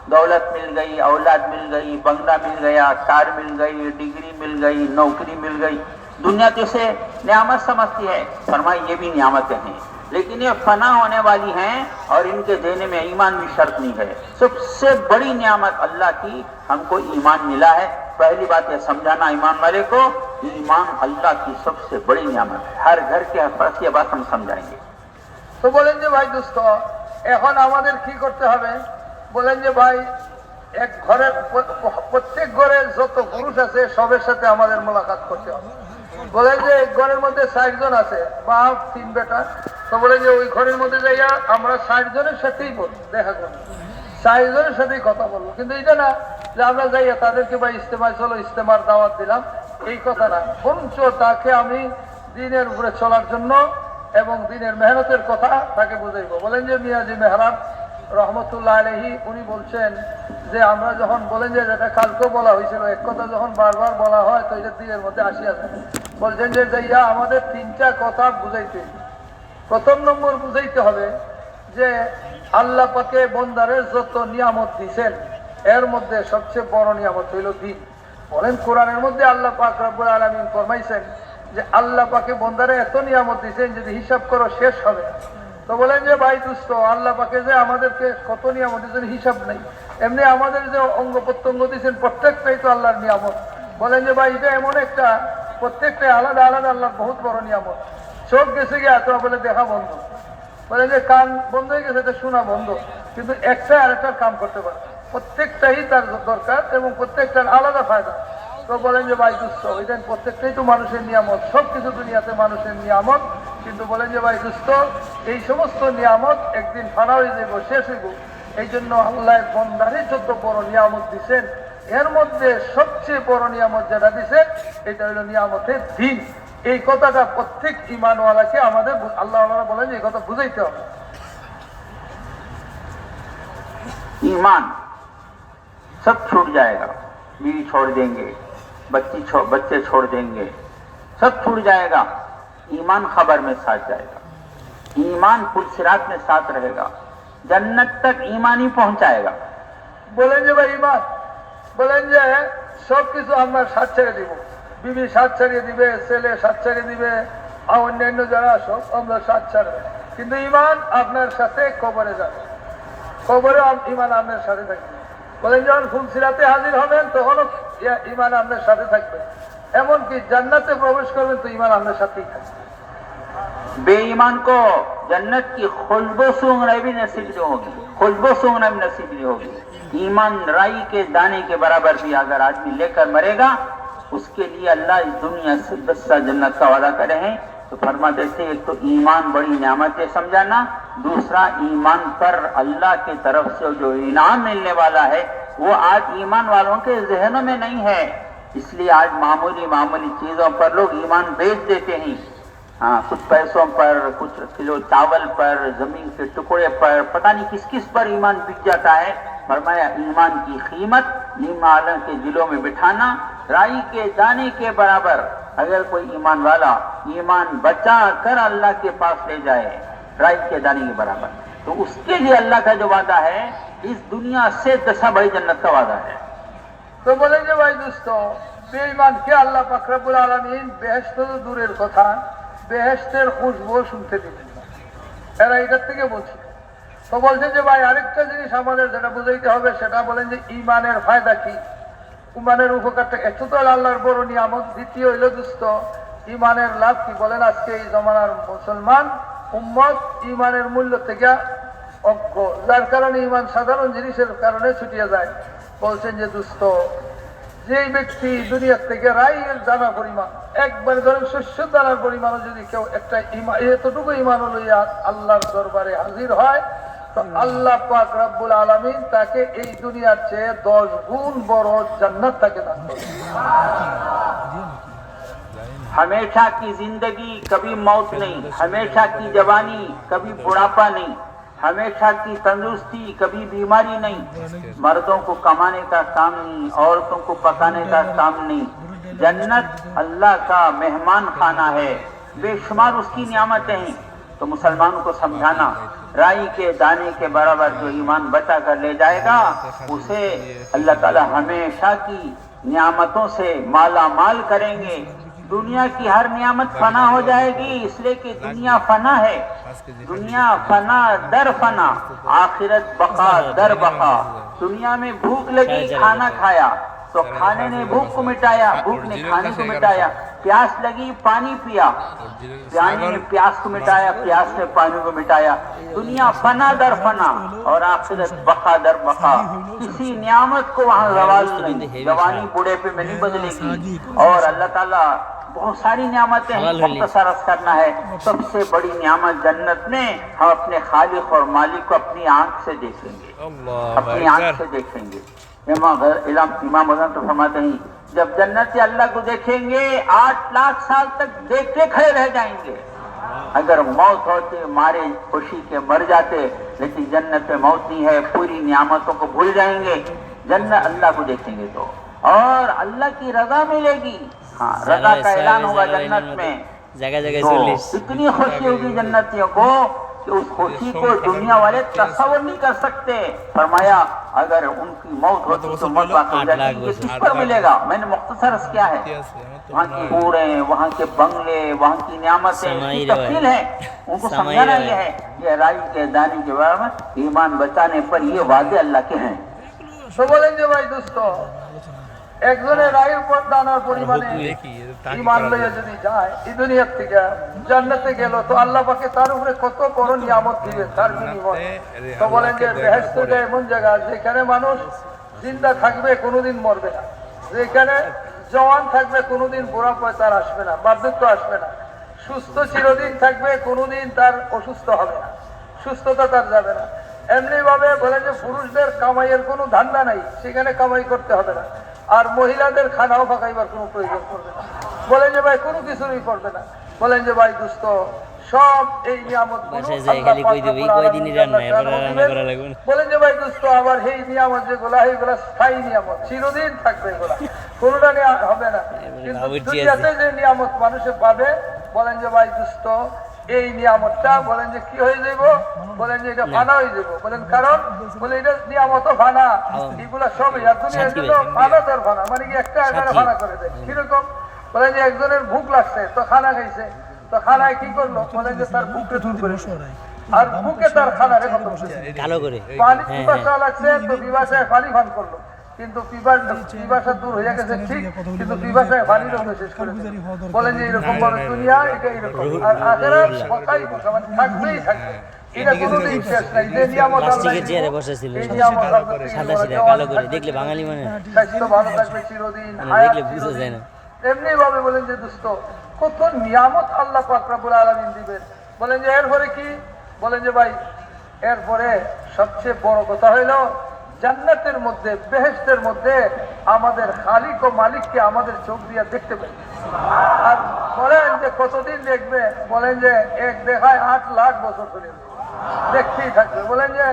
Speaker 2: दौलत मिल गई, औलाद मिल गई, बंगला मिल गया, कार मिल गई, डिग्री मिल गई, नौकरी मिल गई, दुनिया तो इसे नियामत समझती है। फरमाया ये भी नियामतें हैं, लेकिन ये फना होने वाली हैं और इनके देने में ईमान भी शर्त नहीं है। सबसे बड़ी नियामत अल्लाह की हमको ईमान मिला है। पहली बात है समझाना ईमान वाले को, ईमान अल्लाह की सबसे बड़ी नियामत है। हर घर के पास ये बात हम समझाएंगे।
Speaker 1: তো বলেন যে ভাই দোস্ত এখন আমাদের কি করতে হবে? বলেন যে ভাই এক ঘরের প্রত্যেক ঘরের যত পুরুষ আছে সবের সাথে আমাদের মোলাকাত করতে হবে। বলেন যে এক ঘরের মধ্যে 60 জন আছে, বাপ 3 বেটা, তো বলে যে ওই ঘরের মধ্যে যাইয়া আমরা 60 জনের সাথেই দেখা করবো, 60 জনের সাথেই কথা বলবো। কিন্তু এটা না যে আমরা যাইয়া তাদেরকে ভাই ইস্তেমায় চলো, ইস্তেমার দাওয়াত দিলাম, এই কথা না। বরঞ্চ তাকে আমি দিনের উপরে চলার জন্য এবং দিনের মেহনতের কথা তাকে বুঝাইবো। বলেন যে মিয়াজি মেহরাব রহমতুল্লাহ আলাইহি উনি বলছেন যে আমরা যখন বলেন যে যেটা কালকেও বলা হয়েছিল, এক কথা যখন বারবার বলা হয় তো এটা দিনের মধ্যে আসিয়া যায়। বলছেন যে যাইয়া আমাদের 3টা কথা বুঝাইতে। প্রথম নম্বর বুঝাইতে হবে যে আল্লাহ পাকে বন্দারে যত নিয়ামত দিয়েছেন এর মধ্যে সবচেয়ে বড় নিয়ামত হইল দিন। বলেন কোরআনের মধ্যে আল্লাহ পাক রব্বুল আলামিন ফরমাইছেন যে আল্লাহ পাকে বন্দারে এত নিয়ামত দিয়েছেন যদি হিসাব করো শেষ হবে। তো বলেন যে ভাই দুস্থ আল্লাহ পাকে যে আমাদেরকে কত নিয়ামত দিয়েছেন হিসাব নেই। এমনি আমাদের যে অঙ্গ প্রত্যঙ্গ দিয়েছেন প্রত্যেকটাই তো আল্লাহর নিয়ামত। বলেন যে ভাই এটা এমন একটা প্রত্যেকটাই আলাদা আলাদা আল্লাহর বহুত বড় নিয়ামত। চোখ গেছে গিয়ে তো বলে দেখা বন্ধ, বলে যে কান বন্ধ হয়ে গেছে এটা শোনা বন্ধ, কিন্তু একটা আরেকটার কাম করতে পারে। প্রত্যেকটাই তার দরকার এবং প্রত্যেকটার আলাদা ফায়দা। তো বলেন যে ভাই দুস্থ, এটা প্রত্যেকটাই তো মানুষের নিয়ামত, সব কিছু দুনিয়াতে মানুষের নিয়ামত, কিন্তু বলেন যে ভাই দুস্থ, এই সমস্ত নিয়ামত একদিন ফানা হয়ে যাইব, শেষ হইব। এই জন্য আল্লাহ বন্দারে যত বড় নিয়ামত দিচ্ছেন, এর মধ্যে সবচেয়ে বড় নিয়ামত যেটা দিচ্ছেন, এটা হলো নিয়ামতের দিন। এই কথাটা প্রত্যেক ঈমানওয়ালাকে আমাদের আল্লাহ বলেন যে এই কথা বুঝাইতে হবে।
Speaker 2: ईमान सब छूट जाएगा, बीवी छोड़ देंगे, बच्चे छोड़ देंगे, सब छूट जाएगा, ईमान खबर में साथ जाएगा, ईमान पुलसिरात में साथ रहेगा, जन्नत तक ईमान ही पहुंचाएगा।
Speaker 1: বলেন যে ভাই ঈমান, বলেন যে সব কিছু আমরা সাথ ছেড়ে দিব, বিবি সাথ ছাড়িয়ে দিবে, ছেলে সাথ ছাড়িয়ে দিবে, আর অন্যান্য যারা সব আমরা সাথ ছাড়বে, কিন্তু ঈমান আপনার সাথে কবরে যাবে, কবরে ঈমান আপনার সাথে থাকবে। বলেন যখন ফুলসিরাতে হাজির হবেন তখনও ঈমান আপনার সাথে থাকবে, এমনকি জান্নাতে প্রবেশ করবেন তো ঈমান আপনার সাথেই থাকবে।
Speaker 2: बेईमान को जन्नत की खुशबू सूंघना भी नसीब नहीं होगी, खुशबू सूंघना भी नसीब नहीं होगी। ईमान राई के दाने के बराबर भी अगर आदमी लेकर मरेगा, उसके लिए अल्लाह इस दुनिया से 10 साल जन्नत का वादा करे हैं। तो फरमाते थे, एक तो ईमान बड़ी नेमत है समझाना, दूसरा ईमान पर अल्लाह की तरफ से जो इनाम मिलने वाला है वो आज ईमान वालों के जहनों में नहीं है। इसलिए आज मामूली मामूली चीजों पर लोग ईमान बेच देते हैं। हाँ, कुछ पैसों पर, कुछ किलो चावल पर, जमीन के टुकड़े पर, पता नहीं किस किस पर ईमान बिक जाता है। फरमाया ईमान की कीमत नीम आलम के दिलों में बिठाना, राई के दाने के बराबर। अगर कोई ईमान वाला ईमान बचा कर अल्लाह के पास ले जाए, राई के दाने के बराबर, तो उसके लिए अल्लाह का जो वादा है इस दुनिया से 10 बड़ी जन्नत का वादा है।
Speaker 1: তো বলেন যে ভাই দুস্থ, বেঈমানকে আল্লাহ পাক রব্বুল আলামিন বেহেশত তো দূরের কথা, বেহেশতের খুশবু শুনতে দিবেন না, এরা এটার থেকে বলছে। তো বলছে যে ভাই আরেকটা জিনিস আমাদের যেটা বুঝাইতে হবে, সেটা বলেন যে ঈমানের ফায়দা কি, ঈমানের উপকারটা। একটু তো আল্লাহর বড় নিয়ামত, দ্বিতীয় হইল দুস্থ ঈমানের লাভ কি। বলেন আজকে এই জমানার মুসলমান উম্মত ঈমানের মূল্য থেকে অজ্ঞ, যার কারণে ঈমান সাধারণ জিনিসের কারণে ছুটিয়ে যায়। বলছেন যে দুস্থ, যেই ব্যক্তি দুনিয়ার থেকে রাইয়ের দানা পরিমাণ, একবার ধরেন শস্য দানার পরিমাণও যদি কেউ একটা এতটুকু ঈমান লইয়া আল্লাহর দরবারে হাজির হয়, তো আল্লাহ পাক রব্বুল আলামিন তাকে এই দুনিয়ার চেয়ে 10 গুণ বড় জান্নাত তাকে দান করবে।
Speaker 2: हमेशा की जिंदगी कभी मौत नहीं, हमेशा की जवानी कभी बुढ़ापा नहीं, हमेशा की तंदुरुस्ती कभी बीमारी नहीं। मर्दों को कमाने का काम नहीं, औरतों को पकाने का काम नहीं। जन्नत अल्लाह का मेहमान खाना है, बेशुमार उसकी नियामतें हैं। तो मुसलमानों को समझाना, राई के दाने के बराबर जो ईमान बचा कर ले जाएगा, उसे अल्लाह ताला हमेशा की नियामतों से माला माल करेंगे। दुनिया की हर नियामत फना हो जाएगी, इसलिए कि दुनिया फना है, दुनिया फना दर फना, आखिरत बका दर बका। दुनिया में भूख लगी, खाना खाया, तो खाने ने भूख को मिटाया, भूख ने खाने को मिटाया। प्यास लगी, पानी पिया, पानी ने प्यास को मिटाया, प्यास ने पानी को मिटाया। दुनिया फना दर फना और आखिरत बका दर बका। किसी नियामत को वहाँ जवाल नहीं, जवानी बूढ़े पे में नहीं बदलेगी। और अल्लाह ताला बहुत सारी नियामतें हैं, मुख्तसर अर्ज करना है। सबसे बड़ी नियामत जन्नत में हम अपने खालिक और मालिक को अपनी आंख से देखेंगे, अपनी आंख से देखेंगे। इमाम गज़ाली तो फरमाते हैं, जब जन्नत अल्लाह को देखेंगे 8 लाख साल तक देखते खड़े रह जाएंगे। अगर मौत होते मारे खुशी के मर जाते, लेकिन जन्नत में मौत नहीं है, पूरी नियामतों को भूल जाएंगे। जन्नत अल्लाह को देखेंगे तो, और अल्लाह की रजा मिलेगी। हाँ, रजा का ऐलान होगा जन्नत में,
Speaker 3: जगह जगह
Speaker 2: तो इतनी खुशी होगी जन्नतियों को कि उस खुशी को दुनिया वाले तस्वर नहीं कर सकते। फरमाया अगर उनकी मौत होती तो मौत वाक़ हो जाती, ये किस पर मिलेगा? मैंने मुख्तसर क्या है, वहाँ की पूरे, वहाँ के बंगले, वहाँ की नियामतें, तफसील है, उनको समझाना ये है। ये राई के दाने के बारे में ईमान बचाने पर ये वादे अल्लाह के हैं।
Speaker 1: তো বলেন যে ভাই দোস্ত, একজনের রায়ের পর দানার পরিমাণে ঈমান লইয়া যদি যায় এই দুনিয়ার থেকে জান্নাতে গেল, তো আল্লাহ পাকে তার উপরে কত বড় নিয়ামত দিবে তার বিনিময়ে। তো বলেন যে বেহেশতটা এমন জায়গা যেখানে মানুষ জিন্দা থাকবে, কোনোদিন মরবে না, যেখানে জওয়ান থাকবে, কোনোদিন বুড়া পয়সার আসবে না, বার্ধক্য আসবে না। সুস্থ চিরদিন থাকবে, কোনোদিন তার অসুস্থ হবে না, সুস্থতা তার যাবে না। এমনি ভাবে বলে যে পুরুষদের কামাইয়ের কোনো ধান্দা নাই, সেখানে কামাই করতে হবে না। আর মহিলাদের খানাও পাকাইবার কোনো প্রয়োজন পড়বে না। বলেন যে ভাই কোনো কিছুরই করবে না। বলেন যে ভাই দোস্ত সব এই নিয়ামত
Speaker 3: বাসায় যাই খালি কই দেবে এই কয়দিনই রান্না এবার রান্না করা লাগবে না।
Speaker 1: বলেন যে ভাই দোস্ত আবার এই নিয়ামত যেগুলা এইগুলা স্থায়ী নিয়ামত, চিরদিন থাকবে, এগুলা কোনোটা হবে না। কিন্তু দুনিয়াতে যে নিয়ামত মানুষে পাবে, বলেন যে ভাই দোস্ত এই নিয়ামতটা বলেন যে কি হয়ে যাইব, বলেন যে এটা ফানা হয়ে যাবো। বলেন কারণ বলে এটা নিয়ামত ফানা, এগুলা সব দুনিয়ার জন্য ফানা তোর ফানা, মানে কি একটা আকারে ফানা করে দেয়। কিরকম বলেন যে একজনের ভুক লাগছে তো খানা খাইছে, তো খানায় কি করলো, বলেন যে তার বুককে দূর করে আর বুকে তার খানা রেখে
Speaker 3: কালো করে
Speaker 1: পানি পিপাসা লাগছে তো পিপাসায় পানি পান করলো, কিন্তু পিপাসা দূর হয়ে গেছে ঠিক, কিন্তু পিপাসায় পানি রোগে শেষ করে দিল। বলেন যে এরকম বড় দুনিয়া এটা এরকম, আর আখেরাত কথাই কথা মানে থাকবেই থাকবে, এটা কোনোদিন শেষ নাই। যে নিয়ামত
Speaker 3: প্লাস্টিকের চেয়ারে বসেছিল
Speaker 1: এই নিয়ামত
Speaker 3: সাদা সিধা কালো করে দেখলে বাঙালি মানে
Speaker 1: স্বাস্থ্য ভালো থাকবে চিরদিন,
Speaker 3: দেখলে বুঝা যায় না।
Speaker 1: এমনি ভাবে বলেন যে দোস্ত কত নিয়ামত আল্লাহ পাক রব্বুল আলামিন দিবেন। বলেন যে এরপরে কি, বলেন যে ভাই এরপরে সবচেয়ে বড় কথা হইল জান্নাতের মধ্যে, বেহেশতের মধ্যে আমাদের খালিক ও মালিককে আমাদের চোখ দিয়ে দেখতে পাই। আর বলেন যে কতদিন দেখবে, বলেন যে এক দেখায় 8 লাখ বছর ধরে দেখতেই থাকবে। বলেন যে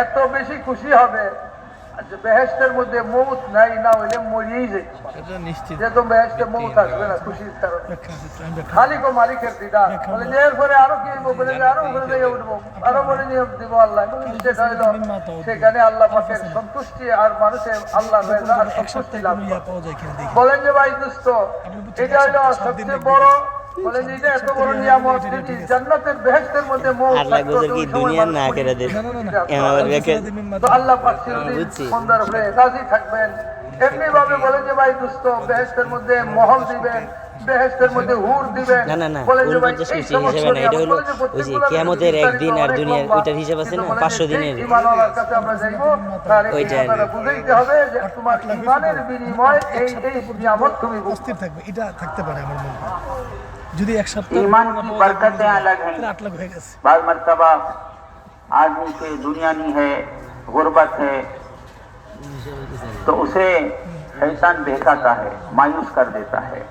Speaker 1: এত বেশি খুশি হবে যে বেহেশতের মধ্যে মৌত নাই, না হইলে মরিয়েই যায়, যেহেতু বেহেশতে মৌত আসবে না খুশির কারণে। খালিক ও মালিকের দিদার। বলে যে এরপরে আরো কি হইব, বলে যে আরো উপরে দিয়ে উঠবো, আরো বলে নিয়ে দিব আল্লাহ। সেটা হইল সেখানে আল্লাহ পাকের সন্তুষ্টি আর মানুষের আল্লাহ আর সন্তুষ্টি লাভ। বলেন যে ভাই দোস্ত এটা হইল সবচেয়ে বড়, বলেন যে এটা এত বড় নিয়ামত, যদি জান্নাতের বেহেশতের মধ্যে মৌত থাকতো তো ওই সময় তো আল্লাহ পাক চিরদিন সুন্দর হয়ে রাজি থাকবেন। এমনি ভাবে বলে যে ভাই দোস্ত বেহেশতের মধ্যে মহল দিবেন, বেহেশতের মধ্যে হুর দিবেন। বলেন যে ভাই এই সমস্ত
Speaker 3: হিসেবে না, এটা হলো ওই যে কিয়ামতের একদিন আর দুনিয়ার ওইটার হিসাব আছে না 500 দিনের
Speaker 1: ঈমানওয়ালার কাছে আমরা যাইবো, তার এই কথাটা বুঝাইতে হবে যে তোমার ঈমানের বিনিময়ে এই নিয়ামত তুমি
Speaker 4: স্থির থাকবে, এটা থাকতে পারে আমার মনে হয়। যদি এক সপ্তাহ
Speaker 2: ईमान की बरकतें अलग हैं।
Speaker 4: 8 লাখ হয়ে গেছে।
Speaker 2: बाज़ मरतबा आदमी से दुनिया नहीं है, गुर्बत है, तो उसे शैतान बहकाता है, मायूस कर देता है।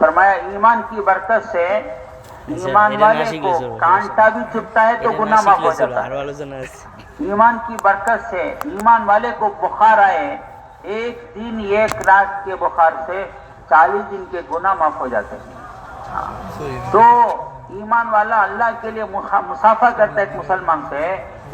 Speaker 2: फरमाया ईमान की बरकत से ईमान वाले को कांटा भी चुभता है तो गुनाह माफ हो जाता है।
Speaker 3: আরো আলোচনা আছে।
Speaker 2: ईमान की बरकत से ईमान वाले को बुखार आए, 1 दिन 1 रात के बुखार से 40 दिन के गुनाह माफ हो जाते हैं। तो ईमान वाला अल्लाह के लिए मुसाफा करता है एक मुसलमान से,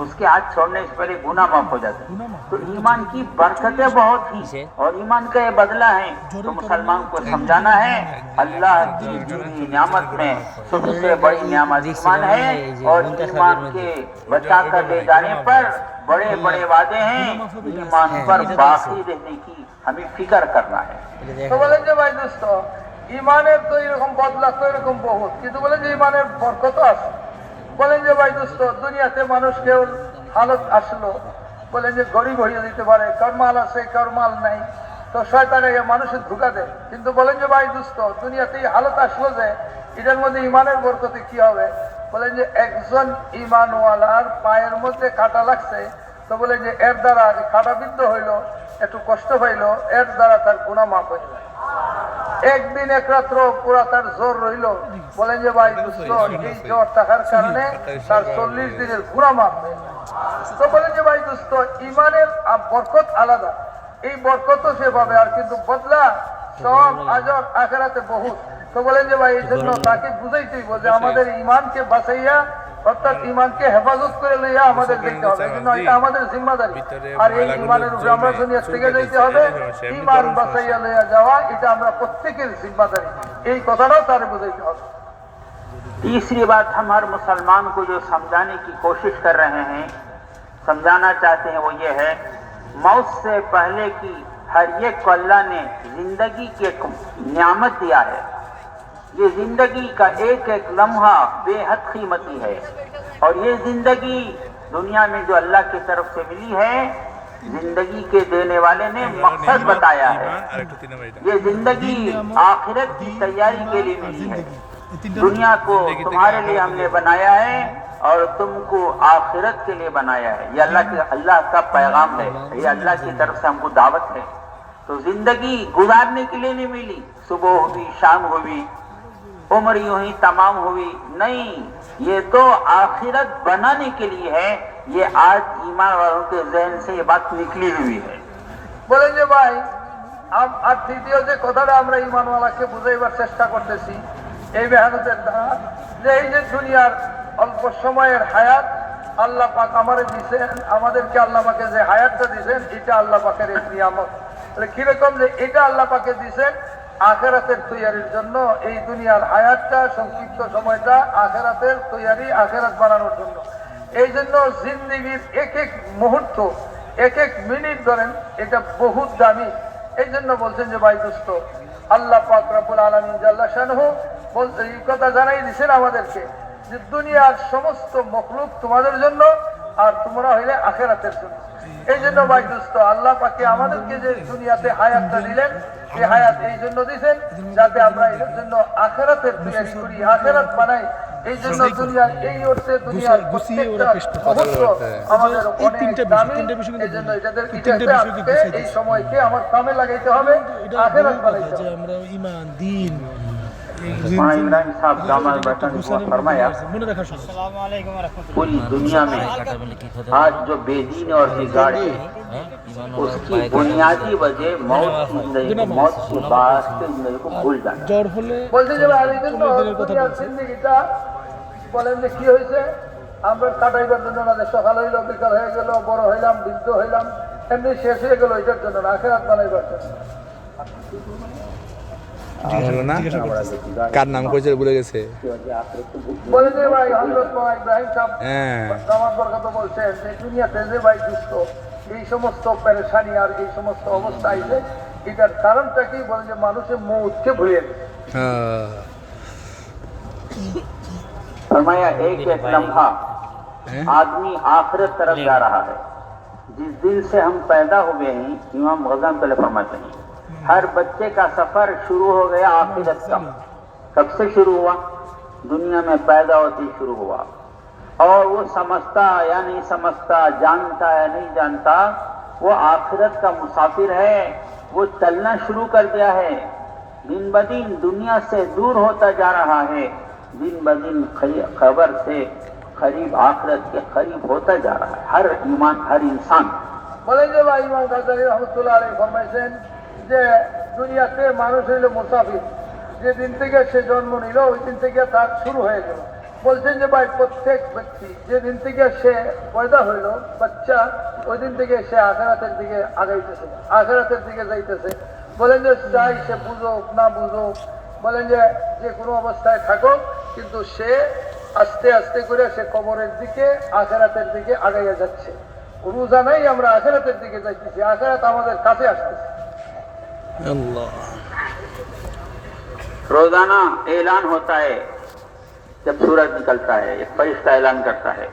Speaker 2: उसके हाथ छोड़ने से पहले गुनाह माफ हो जाता है। तो ईमान की बरकतें बहुत ही, और ईमान का ये बदला है। तो मुसलमान को समझाना है अल्लाह की दी नियामत में सबसे बड़ी नियामत ईमान है, और ईमान के बचा कर ले जाने पर बड़े बड़े वादे हैं। ईमान पर बाकी रहने की हमें फिक्र करना है।
Speaker 1: তো বলেন যে ভাই দোস্ত ইমানের তো এরকম বদলা তো এরকম বহুত, কিন্তু বলেন যে ইমানের বরকত আছে। বলেন যে ভাই দোস্ত দুনিয়াতে মানুষ কেউ হালত আসলো, বলেন যে গরিব হয়ে দিতে পারে, কার মাল আছে কার মাল নাই, তো শয়তানে মানুষের ধোঁকা দেয়। কিন্তু বলেন যে ভাই দোস্ত দুনিয়াতে এই হালত আসলো যে এটার মধ্যে ইমানের বরকতে কি হবে, বলেন যে একজন ইমানওয়ালার পায়ের মধ্যে কাঁটা লাগছে, তো বলেন যে এর দ্বারা কাঁটাবিদ্ধ হইলো, একটু কষ্ট পাইলো, এর দ্বারা তার গুনাহ মাফ হয়ে যায়। একদিন এক রাত্র পুরা তার জ্বর রইল, বলেন যে ভাই দোস্ত এই জ্বর থাকার কারণে তার 40 দিনের গুনাহ মাফ হয়ে যায়। তো বলেন যে ভাই দোস্ত ইমানের বরকত আলাদা, এই বরকত সে পাবে, আর কিন্তু বদলা সব আজর আখিরাতে বহুত। তো বলেন যে ভাই এই জন্য তাকে বুঝাইতেই যে আমাদের ইমানকে বাঁচাইয়া, অর্থাৎ ইমানকে হেফাজত করে লইয়া আমাদের যেতে হবে, এই জন্য এটা আমাদের জিম্মাদারি। আর এই ইমানের উপরে আমরা দুনিয়া থেকে যাইতে হবে, ইমান বাঁচাইয়া লইয়া যাওয়া এটা আমরা প্রত্যেকের জিম্মাদারি, এই কথাটাও তার বুঝাইতে হবে।
Speaker 2: तीसरी बात हम हर मुसलमान को जो समझाने की कोशिश कर रहे हैं, समझाना चाहते हैं, वो ये है मौत से पहले की हर एक को अल्लाह ने जिंदगी की एक नियामत दिया है। ये जिंदगी का एक एक लम्हा बेहद कीमती है, और ये जिंदगी दुनिया में जो अल्लाह की तरफ से मिली है, जिंदगी के देने वाले ने मकसद बताया है। ये जिंदगी आखिरत की तैयारी के लिए मिली है। दुनिया को तुम्हारे लिए हमने बनाया है और तुमको आखिरत के लिए बनाया है। ये अल्लाह का पैगाम है, ये अल्लाह की तरफ से हमको दावत है। तो जिंदगी गुजारने के लिए नहीं मिली, सुबह हुई शाम हुई उम्र यूं ही तमाम हुई, नहीं, ये तो आखिरत बनाने के लिए है। ये आज ईमान वालों के जहन से ये बात निकली हुई है।
Speaker 1: বলেন যে ভাই আর তৃতীয় যে কথাটা আমরা ইমানওয়ালাকে বুঝাইবার চেষ্টা করতেছি এই মেহনতের দ্বারা, যে এই যে দুনিয়ার অল্প সময়ের হায়াত আল্লাহ পাক আমারে দিয়েছেন, আমাদেরকে আল্লাহ পাকে যে হায়াতটা দিয়েছেন এটা আল্লাহ পাকের এক নিয়ামত। কিরকম যে এটা আল্লাহ পাকে দিয়েছেন আখেরাতের তৈয়ারির জন্য। এই দুনিয়ার হায়াতটা সংক্ষিপ্ত সময়টা আখেরাতের তৈয়ারি, আখেরাত বানানোর জন্য। এই জন্য জিন্দেগির এক এক মুহূর্ত, এক এক মিনিট ধরেন এটা বহুত দামি। এই জন্য বলছেন যে ভাই দোস্ত, আল্লাহ পাক রব্বুল আলামিন জাল্লা শানহু বলতে এই কথা জানাই দিয়েছেন আমাদেরকে যে দুনিয়ার সমস্ত মখলুক তোমাদের জন্য আর তোমরা হইলে আখেরাতের জন্য। এই জন্য ভাই দোস্ত, আল্লাহ পাকে আমাদেরকে যে দুনিয়াতে হায়াতটা দিলেন, এই হায়াত এই জন্য দিয়েছেন যাতে আমরা এর জন্য আখেরাতের তৈরি করি, আখেরাত বানাই। এই জন্য দুনিয়ার এই অর্থে দুনিয়ার প্রত্যেকটা মুহূর্ত আমাদের অনেক দামি। এই জন্য এই সময়কে আমার কামে লাগাইতে হবে, আখেরাত বানাইতে হবে।
Speaker 4: আমরা ঈমান দ্বীন
Speaker 2: इमरान साहब दामन बटन फरमाया
Speaker 4: মনে রাখা সহজ।
Speaker 2: पूरी दुनिया में आज जो बेदीन और बिगाड़ है उसकी बुनियादी वजह मौत की जिंदगी, मौत के बाद के जिंदगी को भूल जाना।
Speaker 4: জ্বর হলে
Speaker 1: বলছে যে ভাই এই জন্য দুনিয়ার জিন্দেগিটা বলেন যে কি হয়েছে আমরা কাটাইবার জন্য না, যে সকাল হইল বিকাল হয়ে গেল, বড় হইলাম বৃদ্ধ হইলাম, এমনি শেষ হয়ে গেল এটার জন্য না, আখেরাত বানাইবার জন্য।
Speaker 5: হলো না কার নাম কইছে ভুলে গেছে।
Speaker 1: বলে যে ভাই হযরত ইব্রাহিম সাহেব
Speaker 5: হ্যাঁ
Speaker 1: দামাত বরকত বলছেন যে দুনিয়াতে যে ভাই দুষ্ট এই সমস্ত পেরেশানি আর এই সমস্ত অবস্থা আইছে এটার কারণটা কি? বলে যে মানুষের মৌতকে ভুলে গেছে।
Speaker 2: फरमाया एक एक लम्हा आदमी आखिरत तरफ जा रहा है। जिस दिन से हम पैदा हुए हैं, इमाम गज़ाली पहले फरमाते हैं, हर बच्चे का सफर शुरू हो गया आखिरत का। कब से शुरू हुआ? दुनिया में पैदा होते ही शुरू हुआ। और वो समझता या नहीं समझता, जानता या नहीं जानता, वो आखिरत का मुसाफिर है। वो चलना शुरू कर दिया है, दिन ब दिन दुनिया से दूर होता जा रहा है, दिन ब दिन खबर से करीब आखिरत के करीब होता जा रहा है हर ईमान, हर इंसान।
Speaker 1: বলেন যে ভাই ইমাম গাজ্জালী রহমতুল্লাহ আলাইহি ফরমাইছেন যে দুনিয়াতে মানুষ হইল মুসাফির, যে দিন থেকে সে জন্ম নিল ওই দিন থেকে তার শুরু হয়ে গেল। বলছেন যে ভাই প্রত্যেক ব্যক্তি যে দিন থেকে সে পয়দা হইল বাচ্চা, ওই দিন থেকে সে আখেরাতের দিকে আগাইতেছে, আখেরাতের দিকে যাইতেছে। বলেন যে চাই সে বুঝুক না বুঝুক, বলেন যে যে কোনো অবস্থায় থাকুক, কিন্তু সে আস্তে আস্তে করে সে কবরের দিকে আখেরাতের দিকে আগাইয়া যাচ্ছে। রোজানাই আমরা আখেরাতের দিকে যাইতেছি, আখেরাত আমাদের কাছে আসতেছে।
Speaker 2: रोजाना ऐलान होता है जब सूरज निकलता है, एक फरिश्ता ऐलान करता है,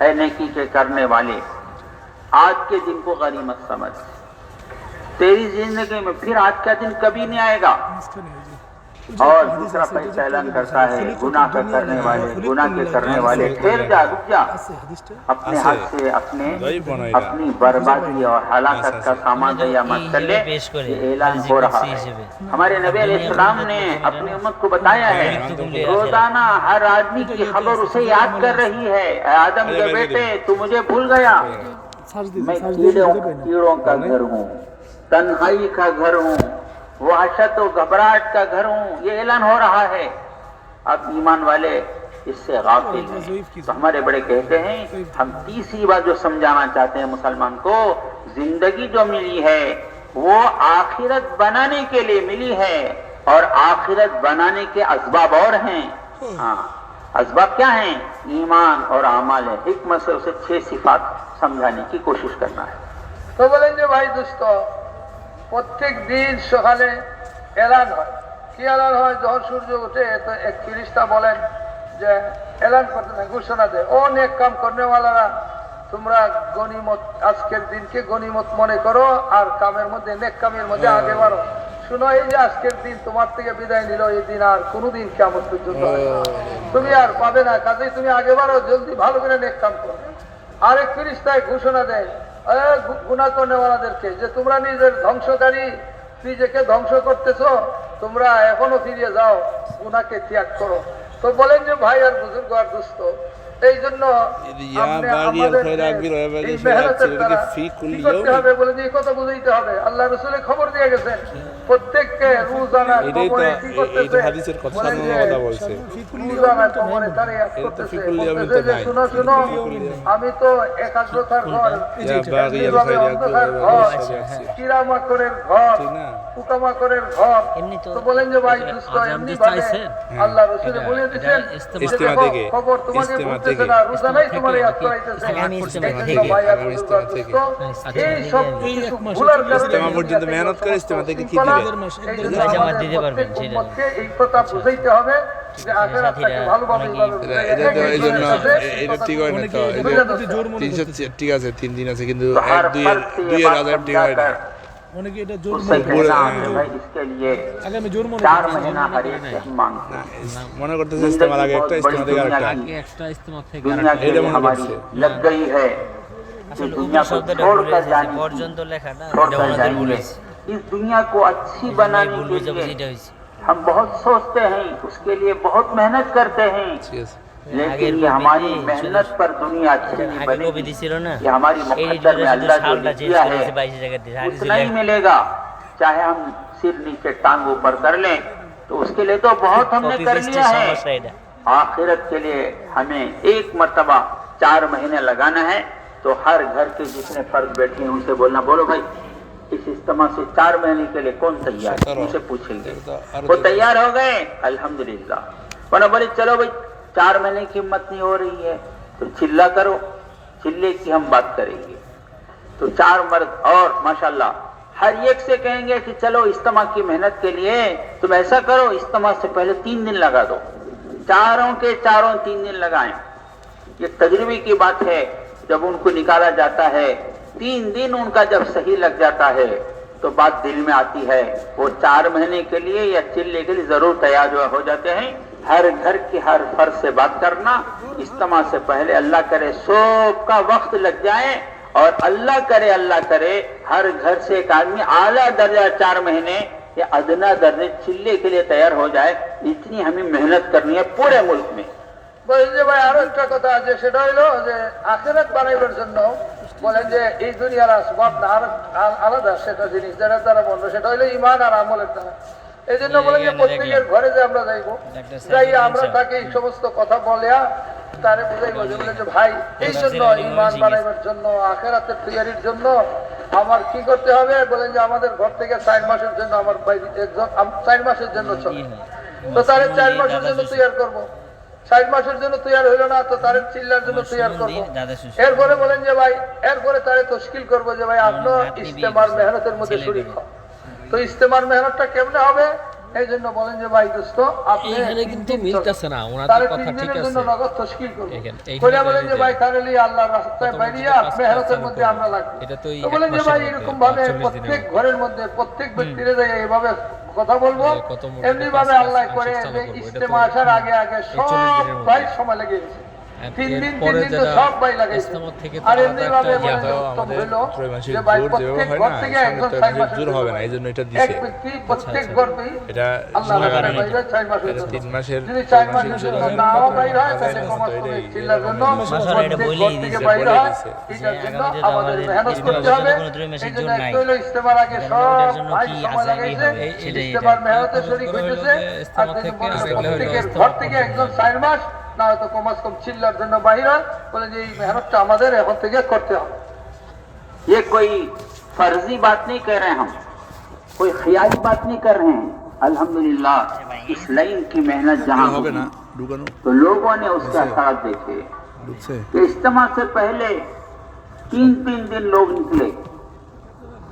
Speaker 2: ऐ नेकी के करने वाले, आज के दिन को गनीमत समझ। तेरी जिंदगी में फिर आज का दिन कभी नहीं आएगा। और दूसरा फरिश्ता ऐलान करता है, गुनाह के करने वाले, गुनाह के करने वाले, ठहर जा, रुक जा, अपने हाथ से अपनी बर्बादी और हलाकत का सामान तैया मत कर ले। ये ऐलान हो रहा है। हमारे नबी अलैहिस्सलाम ने अपनी उम्मत को बताया है, रोजाना हर आदमी की खबर उसे याद कर रही है, आदम के बेटे तू मुझे भूल गया, मैं कीड़ों का घर हूँ, तन्हाई का घर हूँ, वहशत और घबराहट का घर हूँ, ये ऐलान हो रहा है। अब ईमान वाले इससे गाफिल हैं। तो हमारे बड़े कहते हैं, हम तीसरी बात जो समझाना चाहते हैं मुसलमान को, जिंदगी जो मिली है वो आखिरत बनाने के लिए मिली है, और आखिरत बनाने के असबाब और हैं। हाँ, असबाब क्या हैं? ईमान और अमाल है। हिकमत से उसे 6 सिफात समझाने की कोशिश करना है।
Speaker 1: তো বলেন যে ভাই দোস্ত, প্রত্যেক দিন সকালে এলান হয়। কি এলান হয়? যখন সূর্য ওঠে তো এক ফেরেশতা বলেন যে এলান করতে ঘোষণা দেয়, ও নেক কাম করনেওয়ালারা তোমরা গনিমত, আজকের দিনকে গনিমত মনে করো আর কামের মধ্যে, নেক কামের মধ্যে আগে বাড়ো। শুনো, এই যে আজকের দিন তোমার থেকে বিদায় নিল, এই দিন আর কোনোদিন কিয়ামত পর্যন্ত হবে না। তুমি আর পাবে না, কাজেই তুমি আগে বাড়ো, জলদি ভালো করে নেক কাম করো। আরেক ফেরেশতায় ঘোষণা দেয় গুনাহ করনেওয়ালাদেরকে যে তোমরা নিজের ধ্বংসকারী, নিজেকে ধ্বংস করতেছো, তোমরা এখনো ফিরে যাও, গুনাহকে ত্যাগ করো। তো বলেন যে ভাই আর বুজুর্গ আর দুস্থ, এই জন্য বলে যে কথা বুঝাইতে হবে। আল্লাহ রসুলের খবর দিয়ে গেছেন প্রত্যেককে রোজানা কবরে কি করতেছে, রোজানা কবরে তারে ইয়াদ করতেছে, বলতেছে যে শুনো শুনো, আমি তো একাগ্রতার ঘর, অন্ধকার ঘর, কিরামাকড়ের ঘর, পোকামাকড়ের ঘর। তো বলেন যে ভাই দুস্থ, এমনি ভাবে আল্লাহ রসুল বলে দিচ্ছেন খবর তোমাকে বলতেছে না, রোজানাই তোমার ইয়াদ করাইতেছে। এই সব কিছু ভুলার কারণে
Speaker 5: পর্যন্ত মেহনত করে ইস্তেমা থেকে কি দিবে?
Speaker 3: জামাত দিতে পারবেন সেটা।
Speaker 1: এই কথা বুঝাইতে হবে যে আখিরাতটাকে ভালোভাবে
Speaker 5: এটা ঠিক হয় না তো। 300 ঠিক আছে, 3 দিন আছে, কিন্তু 1-2 ঠিক হয় না।
Speaker 4: অনেকে এটা জোর
Speaker 2: उससे कहना है भाई इसके लिए
Speaker 4: আগামী জোর মনে
Speaker 2: 4 महीना हर एक से हम मांगते हैं।
Speaker 5: মনে করতেছে ইস্তেমার আগে একটা, ইস্তেমা থেকে আরেকটা।
Speaker 2: दुनिया के लिए हमारी लग गई है कि दुनिया को छोड़कर जाने की,
Speaker 3: পর্যন্ত লেখাটা এটা
Speaker 2: छोड़कर
Speaker 3: ওনাদের ভুল
Speaker 2: जाएंगे।
Speaker 3: হয়েছে।
Speaker 2: इस दुनिया को अच्छी बनाने
Speaker 3: ভুল
Speaker 2: के
Speaker 3: বুঝাবুঝি
Speaker 2: लिए
Speaker 3: এটা হয়েছে।
Speaker 2: हम बहुत सोचते हैं, उसके लिए बहुत मेहनत करते हैं,
Speaker 5: ঠিক আছে,
Speaker 2: लेकिन ये हमारी मेहनत पर दुनिया अच्छी नहीं
Speaker 3: আগে কবি
Speaker 2: बनेगी।
Speaker 3: দিছিল না,
Speaker 2: ये हमारी
Speaker 3: এই
Speaker 2: मुकद्दर में अल्लाह जो
Speaker 3: সালটা
Speaker 2: लिख
Speaker 3: চেঞ্জ
Speaker 2: दिया
Speaker 3: করেছে
Speaker 2: है
Speaker 3: 22 জায়গাতে
Speaker 2: उतना ही मिलेगा। चाहे हम सिर नीचे टांग ऊपर कर लें तो उसके लिए तो बहुत हमने
Speaker 3: কপি
Speaker 2: कर
Speaker 3: পেস্টের
Speaker 2: लिया है।
Speaker 3: সমস্যা এটা।
Speaker 2: आखिरत के लिए हमें एक मर्तबा 4 महीने लगाना है। तो हर घर के जितने फर्द बैठे हैं उनसे बोलना, बोलो भाई इस इज्तिमा से 4 महीने के लिए कौन तैयार है? उनसे पूछेंगे, वो तैयार हो गए अल्हम्दुलिल्लाह। वरना बोले चलो भाई 4 महीने की हिम्मत नहीं हो रही है तो चिल्ला करो, चिल्ले की हम बात करेंगे। तो 4 मर्द और माशाल्लाह हर एक से कहेंगे कि चलो इज्तिमा की मेहनत के लिए तुम ऐसा करो, इज्तिमा से पहले 3 दिन लगा दो। चारों के चारों 3 दिन लगाएं। ये तजर्बे की बात है। जब उनको निकाला जाता है 3 दिन उनका जब सही लग जाता है तो बात दिल में आती है, वो 4 महीने के लिए या चिल्ले के लिए जरूर तैयार हो जाते हैं। हर घर के हर फर्ज से बात करना, इज्तिमा से पहले अल्लाह करे सोब का वक्त लग जाए, और अल्लाह करे हर घर से एक आदमी आला दर्जा 4 महीने या अदना दर्जे चिल्ले के लिए तैयार हो जाए। इतनी हमें मेहनत करनी है पूरे मुल्क में।
Speaker 1: বলেন যে ভাই আরো একটা কথা আছে, সেটা হইলো যে আখিরাত বানাইবার জন্য বলেন যে এই দুনিয়ার আসবাব না আলাদা, সেটা জিনিস যারা দ্বারা বন্ধ, সেটা হইলো ঈমান আর আমলের দ্বারা। এই জন্য বলেন যে প্রত্যেকের ঘরে যে আমরা যাইবো, যাই আমরা তাকে এই সমস্ত কথা বলিয়া তারে বুঝাইবো যে বলে যে ভাই এই জন্য ঈমান বানাইবার জন্য, আখিরাতের তৈরির জন্য আমার কি করতে হবে? বলেন যে আমাদের ঘর থেকে 4 মাসের জন্য আমার ভাই একজন 4 মাসের জন্য চলে, তো তারে 4 মাসের জন্য তৈরি করবো। 4 মাসের জন্য তৈরি হইলো না তো তারে চিল্লার জন্য তৈরি করবো। এরপরে বলেন যে ভাই এরপরে তারে তশকিল করবো যে ভাই আপনার ইস্তেমার মেহনতের মধ্যে শরীক হন। তো ইস্তেমার মেহনতটা কেমনে হবে? এই জন্য বলেন যে ভাই দোস্ত আপনি
Speaker 6: এখানে কিন্তু মিলতেছে না, ওনাদের কথা ঠিক আছে।
Speaker 1: নগদ তশকিল করবো। বলেন যে ভাই তাহলে আল্লাহর রাস্তায় বাইরিয়া মেহনতের মধ্যে আমরা লাগবো। তো বলেন যে ভাই এরকম ভাবে প্রত্যেক ঘরের মধ্যে প্রত্যেক ব্যক্তিরে যায় এইভাবে কথা বলবো। এমনি ভাবে আল্লাহ করে যে ইস্তেমা আসার আগে আগে সব ভাই সময় লেগে গেছে, 3 দিন তো সব ভাই লাগাইছে। আর এমনি ভাবে উত্তম হইলো যে ভাই প্রত্যেক ঘর থেকে একজন 4 মাসের
Speaker 5: জোর হবে না, এই জন্য এটা দিছে।
Speaker 1: এক ব্যক্তি প্রত্যেক ঘরতেই
Speaker 5: এটা
Speaker 1: আল্লাহ তাআলা বাইরে 4 মাসের জন্য,
Speaker 5: 3 মাসের
Speaker 1: যদি 4 মাসের জন্য নাও বাইরে হয় তাহলে কমাস করে চিল্লার জন্য প্রত্যেক ঘর থেকে বাইরে হয়। এটার জন্য আমাদের মেহনত করতে হবে। এই জন্য একটু হইলো ইস্তেমার আগে সব ভাই সময় লাগাইছে, ইস্তেমার মেহনতে শরীক হইতেছে। আর প্রত্যেকের ঘর থেকে একজন 4 মাস না হয়তো কমাস কম চিল্লার জন্য বাইরে হয়। বলে যে এই মেহনতটা আমাদের এখন থেকে করতে হবে।
Speaker 2: ये कोई फर्जी बात नहीं कर रहे हैं, हम कोई ख्याली बात नहीं कर रहे हैं। अल्हम्दुलिल्लाह इस लाइन की मेहनत जहाँ
Speaker 5: হবে না
Speaker 2: होगी,
Speaker 5: ঢুকানো
Speaker 2: तो लोगों ने उसके असर देखे
Speaker 5: ঢুকছে।
Speaker 2: कि इज्तिमा से पहले 3 दिन लोग निकले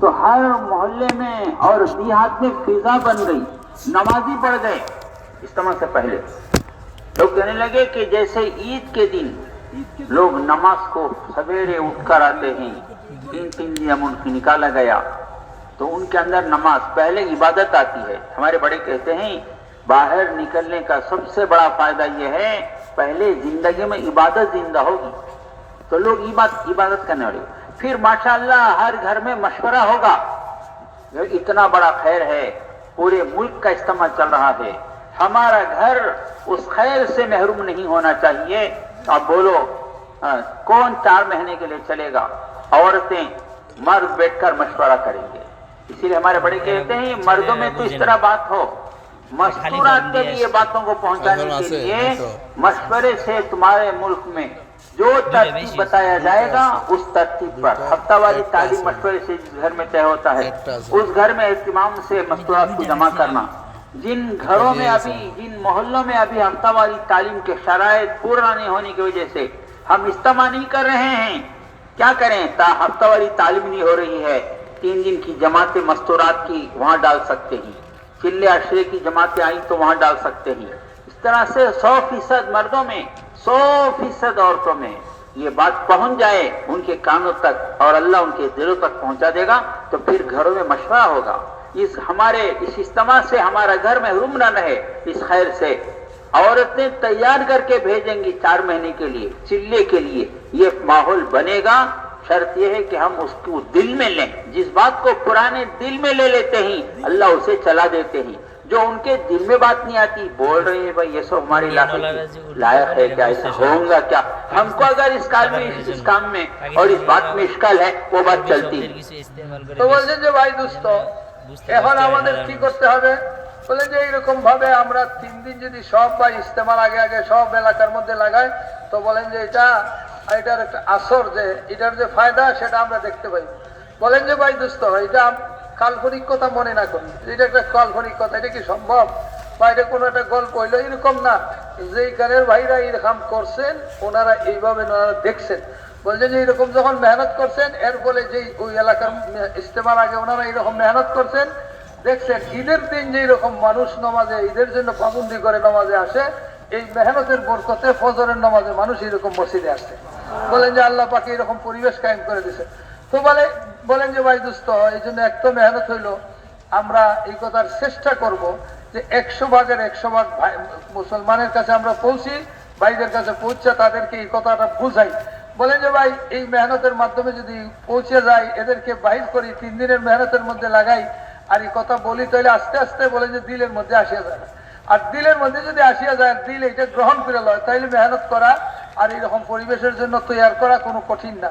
Speaker 2: तो हर मोहल्ले में और देहात में फिजा बन गई, नमाजी पढ़ गए। इज्तिमा से पहले लोग कहने लगे कि जैसे ईद के दिन लोग नमाज को सवेरे उठकर आते हैं, 3 नियम उनकी निकाला गया, तो उनके अंदर नमाज पहले इबादत आती है। हमारे बड़े कहते हैं बाहर निकलने का सबसे बड़ा फायदा यह है पहले जिंदगी में इबादत जिंदा होगी तो लोग इबादत करने वाले, फिर माशाअल्लाह हर घर में मशवरा होगा। ये इतना बड़ा खैर है, पूरे मुल्क का इस्तेमाल चल रहा है, हमारा घर उस खैर से महरूम नहीं होना चाहिए। अब बोलो कौन 4 महीने के लिए चलेगा? औरतें मर्द बैठकर मशवरा करेंगे। इसीलिए हमारे बड़े कहते हैं मर्दों में तो इस तरह बात हो, मस्तूरात के लिए बातों को पहुंचाने के लिए मशवरे से तुम्हारे मुल्क में जो तरतीब बताया जाएगा उस तरतीब पर हफ्तावारी तालीम मशवरे से जिस घर में तय होता है उस घर में एहतिमाम से मस्तूरात को जमा करना। जिन घरों में अभी, जिन मोहल्लों में अभी हफ्तावारी तालीम के शराइत पूरा नहीं होने की वजह से हम इस्तेमाल नहीं कर रहे हैं, क्या करें? हफ्तावारी तालीम नहीं हो रही है, 3 दिन की जमातें मस्तूरात की वहां डाल सकते हैं, चिल्ले अशरे की जमातें आई तो वहां डाल सकते हैं। इस तरह से 100% मर्दों में, 100% औरतों में ये बात पहुंच जाए उनके कानों तक और अल्लाह उनके दिलों तक पहुंचा देगा तो फिर घरों में मशवरा होगा। इस इज्तिमा से हमारा घर महरूम न रहे। इस खैर से औरतें तैयार करके भेजेंगी 4 महीने के लिए, चिल्ले के लिए, ये माहौल बनेगा। शर्त यह है कि हम उसको दिल में लें, जिस बात को पुराने दिल में ले लेते हैं अल्लाह उसे चला देते हैं। जो उनके दिल में बात नहीं आती बोल रहे हैं भाई ये सब हमारे इलाके के लायक है क्या, ऐसा होगा क्या? हमको अगर इस काम में और इस बात में इश्काल है वो बात चलती है।
Speaker 1: তো বলছেন যে ভাই দোস্ত এখন আমাদের কি করতে হবে? বলেন যে এইরকম ভাবে আমরা 3 দিন যদি সব ভাই ইস্তেমার আগে আগে সব এলাকার মধ্যে লাগাই তো বলেন যে এটার একটা আসর, যে এটার যে ফায়দা সেটা আমরা দেখতে পাই। বলেন যে ভাই দোস্ত এটা কাল্পনিক কথা মনে না করি, এটা একটা কাল্পনিক কথা, এটা কি সম্ভব বা এটা কোনো একটা গল্প হইলো? এরকম না, যেই কানের ভাইরা এরকম করছেন ওনারা এইভাবে ওনারা দেখছেন। বলছেন যে এরকম যখন মেহনত করছেন এর ফলে যে ওই এলাকার ইস্তেমার আগে ওনারা এইরকম মেহনত করছেন, দেখছেন ঈদের দিন যে এরকম মানুষ নামাজে ঈদের জন্য পাবন্দি করে নামাজে আসে, এই মেহনতের বরকতে ফজরের নামাজে মানুষ এরকম মসজিদে আসছে। বলেন যে আল্লাহ পাক এরকম পরিবেশ কায়েম করে দিয়েছে। তো বলেন যে ভাই দোস্ত এই জন্য একটা মেহনত হইলো আমরা এই কথার চেষ্টা করব যে 100 ভাগের 100 ভাগ মুসলমানের কাছে আমরা পৌঁছি, ভাইদের কাছে পৌঁছে তাদেরকে এই কথাটা বুঝাই। বলেন যে ভাই এই মেহনতের মাধ্যমে যদি পৌঁছে যায়, এদেরকে বাইর করি, 3 দিনের মেহনতের মধ্যে লাগাই আর এই কথা বলি, তাহলে আস্তে আস্তে বলেন যে দিলের মধ্যে আসিয়া যায়। আর দিলের মধ্যে যদি আসিয়া যায়, দিল এটা গ্রহণ করে লয়, তাইলে মেহনত করা আর এইরকম পরিবেশের জন্য তৈরি করা কোনো কঠিন না।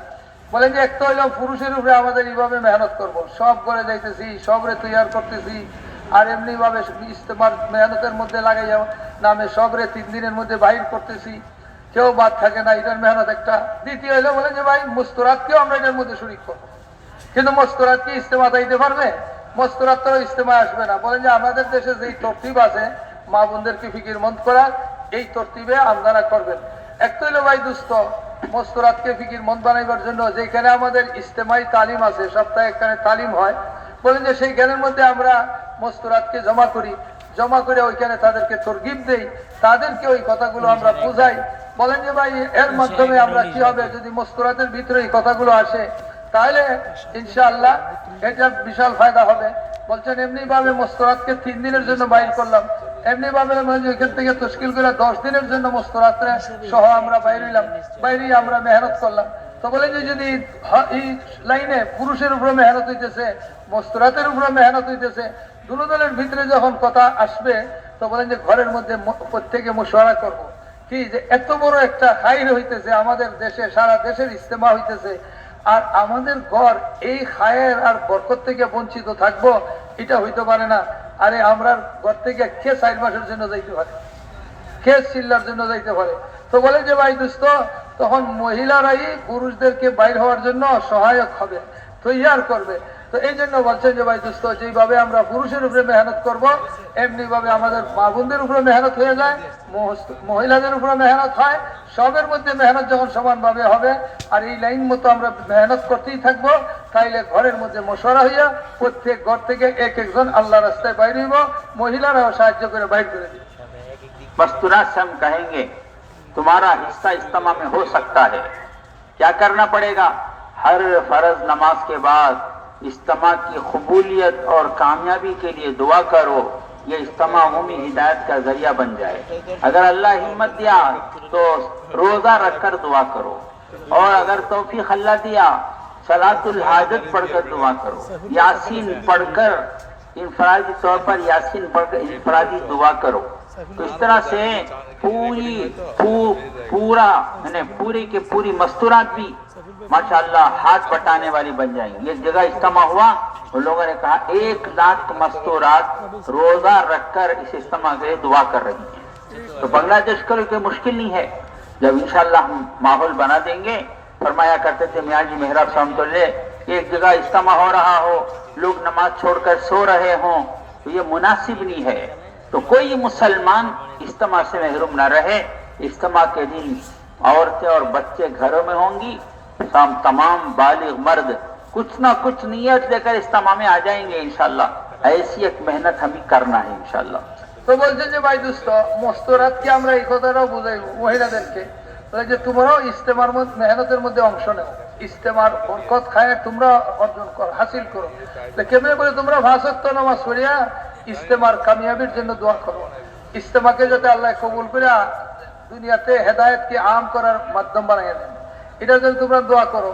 Speaker 1: বলেন যে একটা হইলাম পুরুষের উপরে আমাদের এইভাবে মেহনত করব, সব করে যাইতেছি, সবরে তৈরি করতেছি, আর এমনি ভাবে ইস্তেমার মেহনতের মধ্যে লাগাই যাও নামে সবরে 3 দিনের মধ্যে বাহির করতেছি, কেউ বাদ থাকে না, এটার মেহনত একটা। দ্বিতীয় হইলো বলেন যে ভাই মুস্তরাতকেও আমরা এটার মধ্যে শরীক করবো, কিন্তু মুস্তরাত কি ইস্তেমা দিতে পারবে? মুস্তরাত তো ইস্তেমা আসবে না। বলেন যে আমাদের দেশে যেই তরতিব আছে মা বোনদেরকে ফিকির মন্দ করা, এই তরতিবে আপনারা করবেন। একটা হইলো ভাই দোস্ত মুস্তরাতকে ফিকির মন্দ বানাইবার জন্য যেখানে আমাদের ইস্তেমাই তালিম আছে, সপ্তাহে একখানে তালিম হয়, বলেন যে সেই জ্ঞানের মধ্যে আমরা মুস্তরাতকে জমা করি, জমা করে ওইখানে তাদেরকে তরগিব দেই, তাদেরকে ওই কথাগুলো আমরা বুঝাই। বলেন যে ভাই এর মাধ্যমে আমরা কি হবে, যদি মুস্তরাতের ভিতরে এই কথাগুলো আসে তাহলে ইনশাআল্লাহ এটা বিশাল ফায়দা হবে। বলছেন এমনি ভাবে মুস্তরাতকে 3 দিনের জন্য বাইর করলাম, এমনি ভাবে এখান থেকে তশকিল করে 10 দিনের জন্য মুস্তরাতরে সহ আমরা বাইর হইলাম, বাইরে আমরা মেহনত করলাম। তো বলেন যে যদি এই লাইনে পুরুষের উপরে মেহনত হইতেছে, মুস্তরাতের উপরে মেহনত হইতেছে, দুটো দলের ভিতরে যখন কথা আসবে তো বলেন যে ঘরের মধ্যে প্রত্যেকে মুশওয়ারা করবো কি যে এত বড় একটা খাইর হইতেছে আমাদের দেশে, সারা দেশের ইস্তেমা হইতেছে, আর আমাদের ঘর এই খায়ের আর বরকত থেকে বঞ্চিত থাকবো, এটা হইতে পারে না। আরে আমরা ঘর থেকে কে 4 মাসের জন্য যাইতে পারে, কে চিল্লার জন্য যাইতে পারে? তো বলে যে ভাই দোস্ত তখন মহিলারাই পুরুষদেরকে বাইর হওয়ার জন্য সহায়ক হবে, তৈয়ার করবে। তো এই জন্য বলছেন যে ভাই দোস্ত যেভাবে আমরা পুরুষের উপরে মেহনত করব, এমনি ভাবে আমাদের মা বোনদের উপরে মেহনত হয়ে যায়, মহিলাদের উপরে মেহনত হয়, সবের মধ্যে মেহনত যখন সমানভাবে হবে আর এই লাইন মতো আমরা মেহনত করতেই থাকবো, তাইলে ঘরের মধ্যে মশওয়ারা হইয়া প্রত্যেক ঘর থেকে একজন আল্লাহ রাস্তায় বাইর হইব, মহিলারাও সাহায্য করে বাইর করে দিবে।
Speaker 2: मस्तूरात से हम कहेंगे तुम्हारा हिस्सा इज्तिमा में हो सकता है। क्या करना पड़ेगा? हर फर्ज नमाज के बाद इज्तिमा की कबूलियत और कामयाबी के लिए दुआ करो। ये इज्तिमा उम्मी हिदायत का जरिया बन जाए। अगर अल्लाह हिम्मत दिया तो रोजा रखकर दुआ करो, और अगर तौफीक अल्लाह दिया सलातुल हाजत पढ़कर दुआ करो, यासीन पढ़कर इनफरादी तौर पर यासीन पढ़कर इनफरादी दुआ करो। तो इस तरह से पूरी के पूरी मस्तूरात भी माशाअल्लाह हाथ बटाने वाली बन जाएंगी। एक जगह इज्तिमा हुआ, उन लोगों ने कहा 1 लाख मस्तूरात रोजा रखकर इस इज्तिमा के लिए दुआ कर रही हैं। तो बांग्लादेश के लिए कोई मुश्किल नहीं है, जब इंशाअल्लाह हम माहौल बना देंगे। फरमाया करते थे मियाँ जी मेहराब साहमतुल्लाह, एक जगह इज्तिमा हो रहा हो, लोग नमाज छोड़कर सो रहे हों, तो ये मुनासिब नहीं है। तो कोई मुसलमान इज्तिमा से महरूम न रहे। इज्तिमा के दिन औरतें और बच्चे घरों में होंगी, तमाम बालिग मर्द कुछ ना कुछ नियत लेकर इज्तिमा में आ जाएंगे इंशाअल्लाह। ऐसी एक मेहनत हमें करना है इंशाअल्लाह।
Speaker 1: তো বলছেন যে ভাই দোস্ত, মস্তরাতকে আমরা এই কথাটাও বুঝাইব মহিলাদেরকে, বলে যে তোমরাও ইস্তেমার মধ্যে মেহনতের মধ্যে অংশ নেও, ইস্তেমার বরকত খায় তোমরা অর্জন করো, হাসিল করো। তো কেমনে করে তোমরা 5 ওয়াক্ত নামাজ পড়িয়া ইস্তেমার কামিয়াবির জন্য দোয়া করো, ইস্তেমাকে যাতে আল্লাহ কবুল করে দুনিয়াতে হেদায়েতকে আম করার মাধ্যম বানিয়ে দেন, এটার জন্য তোমরা দোয়া করো।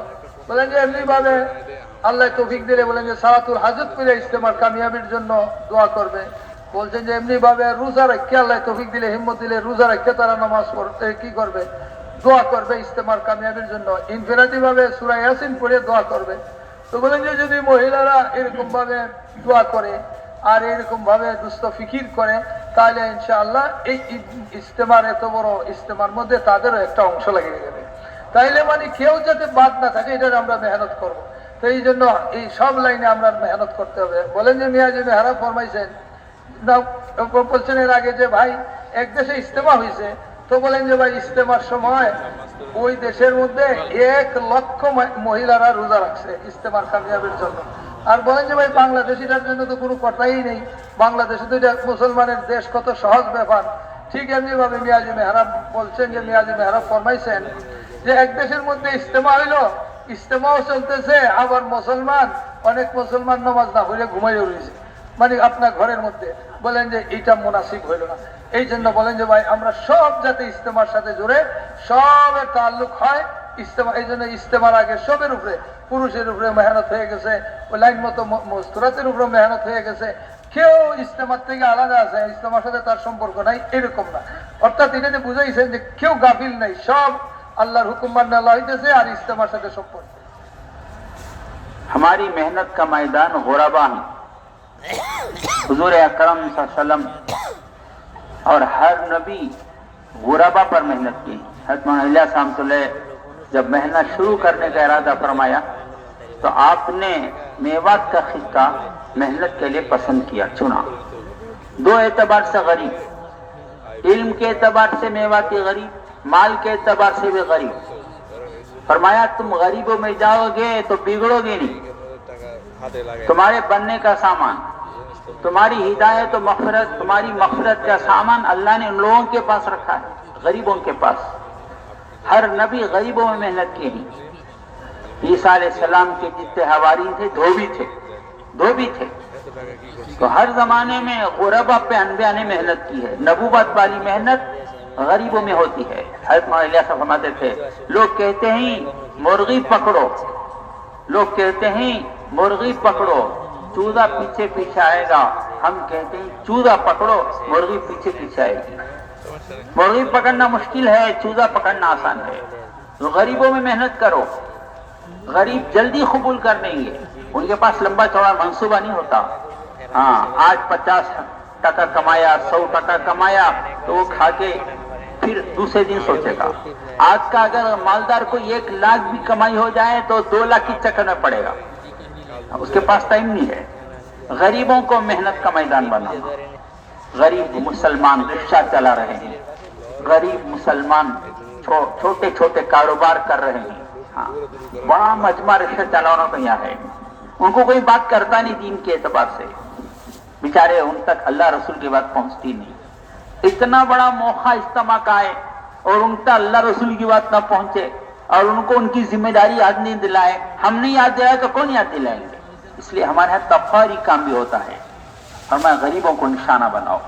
Speaker 1: বলেন যে এমনি ভাবে আল্লাহ তৌফিক দিলে বলেন যে সালাতুল হাজত পড়ে ইস্তেমার কামিয়াবির জন্য দোয়া করবে। বলছেন যে এমনি ভাবে রোজা রেখে আল্লাহ তৌফিক দিলে হিম্মত দিলে রোজা রেখে তারা নামাজ পড়তে কি করবে, দোয়া করবে ইস্তেমার কামিয়াবির জন্য। ইনফিরাদি ভাবে সূরা ইয়াসিন পড়ে দোয়া করবে। তো বলেন যে যদি মহিলারা এরকম ভাবে দোয়া করে আর এরকম ভাবে দুস্থ ফিকির করে, তাহলে ইনশাআল্লাহ এই ইস্তেমার এত বড় ইস্তেমার মধ্যে তাদেরও একটা অংশ লেগে যাবে। তাইলে মানে কেউ যাতে বাদ না থাকে, এটার আমরা মেহনত করব। তো এই জন্য এই সব লাইনে আমরা মেহনত করতে হবে। বলেন যে মিয়া যে মেহরা ফরমাইছেন না, বলছেন এর আগে যে ভাই এক দেশে ইস্তেমা হয়েছে, তো বলেন যে ভাই ইস্তেমার সময় ওই দেশের মধ্যে 1 লক্ষ মহিলারা রোজা রাখছে ইস্তেমার কামিয়াবির জন্য। আর বলেন যে ভাই বাংলাদেশিটার জন্য তো কোনো কথাই নেই, বাংলাদেশে তো এটা মুসলমানের দেশ, কত সহজ ব্যাপার। ঠিক এমনি ভাবে মিয়াজি মেহরাব বলছেন যে মিয়াজি মেহরাব ফরমাইছেন যে এক দেশের মধ্যে ইস্তেমা হইলো, ইস্তেমাও চলতেছে, আবার মুসলমান অনেক মুসলমান নামাজ না হইলে ঘুমাইয়ে রয়েছে মানে আপনার ঘরের মধ্যে। বলেন যে এটা মুনাসিব হইল না। এই জন্য বলেন যে ভাই আমরা সব যাতে ইস্তেমার সাথে জুড়ে সবের তাল্লুক হয় ইস্তেমা। এই জন্য ইস্তেমার আগে সবের উপরে, পুরুষের উপরে মেহনত হয়ে গেছে, ওই লাইন মতো মস্তরাতের উপরে মেহনত হয়ে গেছে। কেউ ইস্তেমার থেকে আলাদা আছে, ইস্তেমার সাথে তার সম্পর্ক নাই, এরকম না। অর্থাৎ এটা যে বুঝাইছেন যে কেউ গাফিল নাই, সব আল্লাহর হুকুম মান্য হইতেছে আর ইস্তেমার সাথে সম্পর্ক।
Speaker 2: हमारी मेहनत का मैदान गुरबा है। हुजूर अकरम सल्लल्लाहु अलैहि वसल्लम और हर नबी गुरबा पर मेहनत की। हज़रत मौलाना साहब जब मेहनत शुरू करने का इरादा फरमाया तो आपने मेवात का खिस्सा मेहनत के लिए पसंद किया, चुना। 2 एतबार से गरीब, इल्म के एतबार से मेवाती गरीब, माल के एतबार से भी गरीब। फरमाया तुम गरीबों में जाओगे तो बिगड़ोगे नहीं। तुम्हारे बनने का सामान, तुम्हारी हिदायत और मग़फ़िरत, तुम्हारी मग़फ़िरत का सामान अल्लाह ने उन लोगों के पास रखा है, गरीबों के पास। हर नबी गरीबों में मेहनत की है। ईसा अलैहिस्सलाम के जितने हवारी थे धोबी थे। तो हर जमाने में गुरबा पे अनबिया ने मेहनत की है। नबूवत वाली मेहनत गरीबों में होती है। हज़रत मौलाना साहब फरमाते थे, लोग कहते हैं मुर्गी पकड़ो, लोग कहते हैं मुर्गी पकड़ो, चूजा पीछे पीछे आएगा। हम कहते हैं चूजा पकड़ो, मुर्गी पीछे पीछे आएगी। मुर्गी पकड़ना मुश्किल है, चूजा पकड़ना आसान है। तो गरीबों में मेहनत करो, गरीब जल्दी कबूल कर देंगे। उनके पास लंबा चौड़ा मंसूबा नहीं होता। हाँ, आज 50 टका कमाया, 100 टका कमाया तो वो खा के फिर दूसरे दिन सोचेगा। आज का अगर मालदार को 1 लाख भी कमाई हो जाए तो 2 लाख की चक्कर में पड़ेगा, उसके पास टाइम नहीं है। गरीबों को मेहनत का मैदान बनाना। गरीब मुसलमान रिक्शा चला रहे हैं, गरीब मुसलमान छोटे छोटे कारोबार कर रहे हैं। हाँ, बड़ा मजमा रिक्शा चलाना तो यहाँ है, उनको कोई बात करता नहीं दीन के एतबार से, बेचारे उन तक अल्लाह रसूल की बात पहुंचती नहीं। इतना बड़ा मौका इज्तिमा का है और उनका अल्लाह रसूल की बात ना पहुंचे और उनको उनकी जिम्मेदारी याद नहीं दिलाए, हम नहीं याद दिलाए तो कौन याद दिलाएंगे। इसलिए हमारे यहाँ तफारी काम भी होता है। हमारे गरीबों को निशाना बनाओ,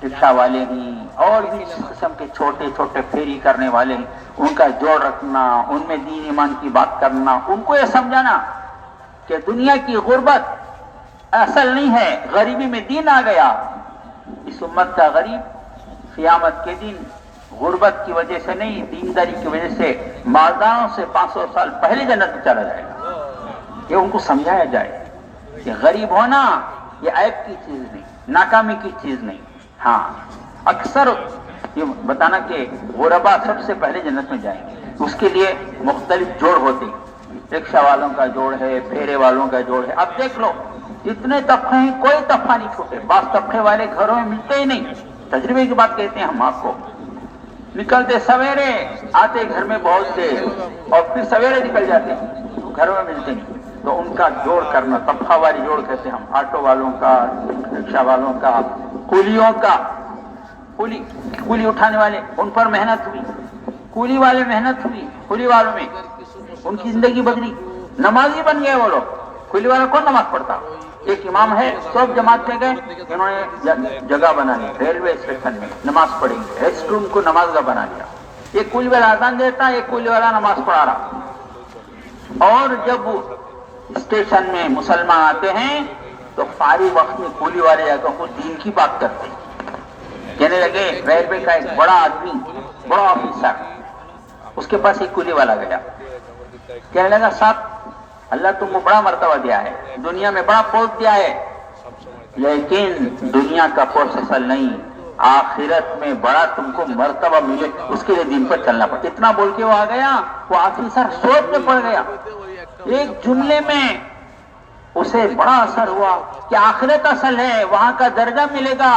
Speaker 2: रिक्शा वाले ही और भी इस किस्म के छोटे छोटे फेरी करने वाले ही, उनका जोड़ रखना, उनमें दीन ईमान की बात करना, उनको ये समझाना कि दुनिया की गुर्बत असल नहीं है, गरीबी में दीन आ गया। इस उम्मत का गरीब क़यामत के दिन गुर्बत की वजह से नहीं, दीनदारी की वजह से मालदारों से 500 साल पहले जन्नत में चला जाएगा। ये उनको समझाया जाए कि गरीब होना ये ऐब की चीज नहीं, नाकामी की चीज नहीं। हाँ, अक्सर ये बताना कि गुरबा सबसे पहले जन्नत में जाएंगे, उसके लिए मुख्तलिफ जोड़ होते हैं। रिक्शा वालों का जोड़ है, फेरे वालों का जोड़ है। अब देख लो जितने तबके हैं कोई तबका नहीं छूटे। बास तबके वाले घरों में मिलते ही नहीं, तजर्बे की बात कहते हैं हम आपको। निकलते सवेरे, आते घर में बहुत देर और फिर सवेरे निकल जाते हैं, घरों में मिलते नहीं। तो उनका जोड़ करना, तबका वाली जोड़ कहते हैं हम। ऑटो वालों का, रिक्शा वालों का, कूलियों का, कूली उठाने वाले, उन पर मेहनत हुई, कूली वाले मेहनत हुई, कूली वालों में उनकी जिंदगी बदली, नमाजी बन गए वो लोग। कूली वाला कौन नमाज पढ़ता? एक इमाम है, सब जमात में गए, इन्होंने जगह बना ली रेलवे स्टेशन में, नमाज पढ़ेंगे, रेस्ट रूम को नमाज का बना लिया। एक कूली वाला अजान देता, एक कूली वाला नमाज पढ़ा रहा। और जब स्टेशन में मुसलमान आते हैं तो फारिग वक्त में कूली वाले जाकर कुछ दीन की बात करते हैं। कहने लगे रेलवे का एक बड़ा आदमी, बड़ा ऑफिसर, उसके पास एक कूली वाला गया, कहने लगा साहब अल्लाह तुमको बड़ा मर्तबा दिया है, दुनिया में बड़ा पोस्ट दिया है, लेकिन दुनिया का पोस्ट असल नहीं, आखिरत में बड़ा तुमको मर्तबा मिले उसके लिए दिन पर चलना पड़ता। इतना बोल के वो आ गया, वो ऑफिसर सोच में पड़ गया। एक जुमले में उसे बड़ा असर हुआ कि आखिरत असल है, वहां का दर्जा मिलेगा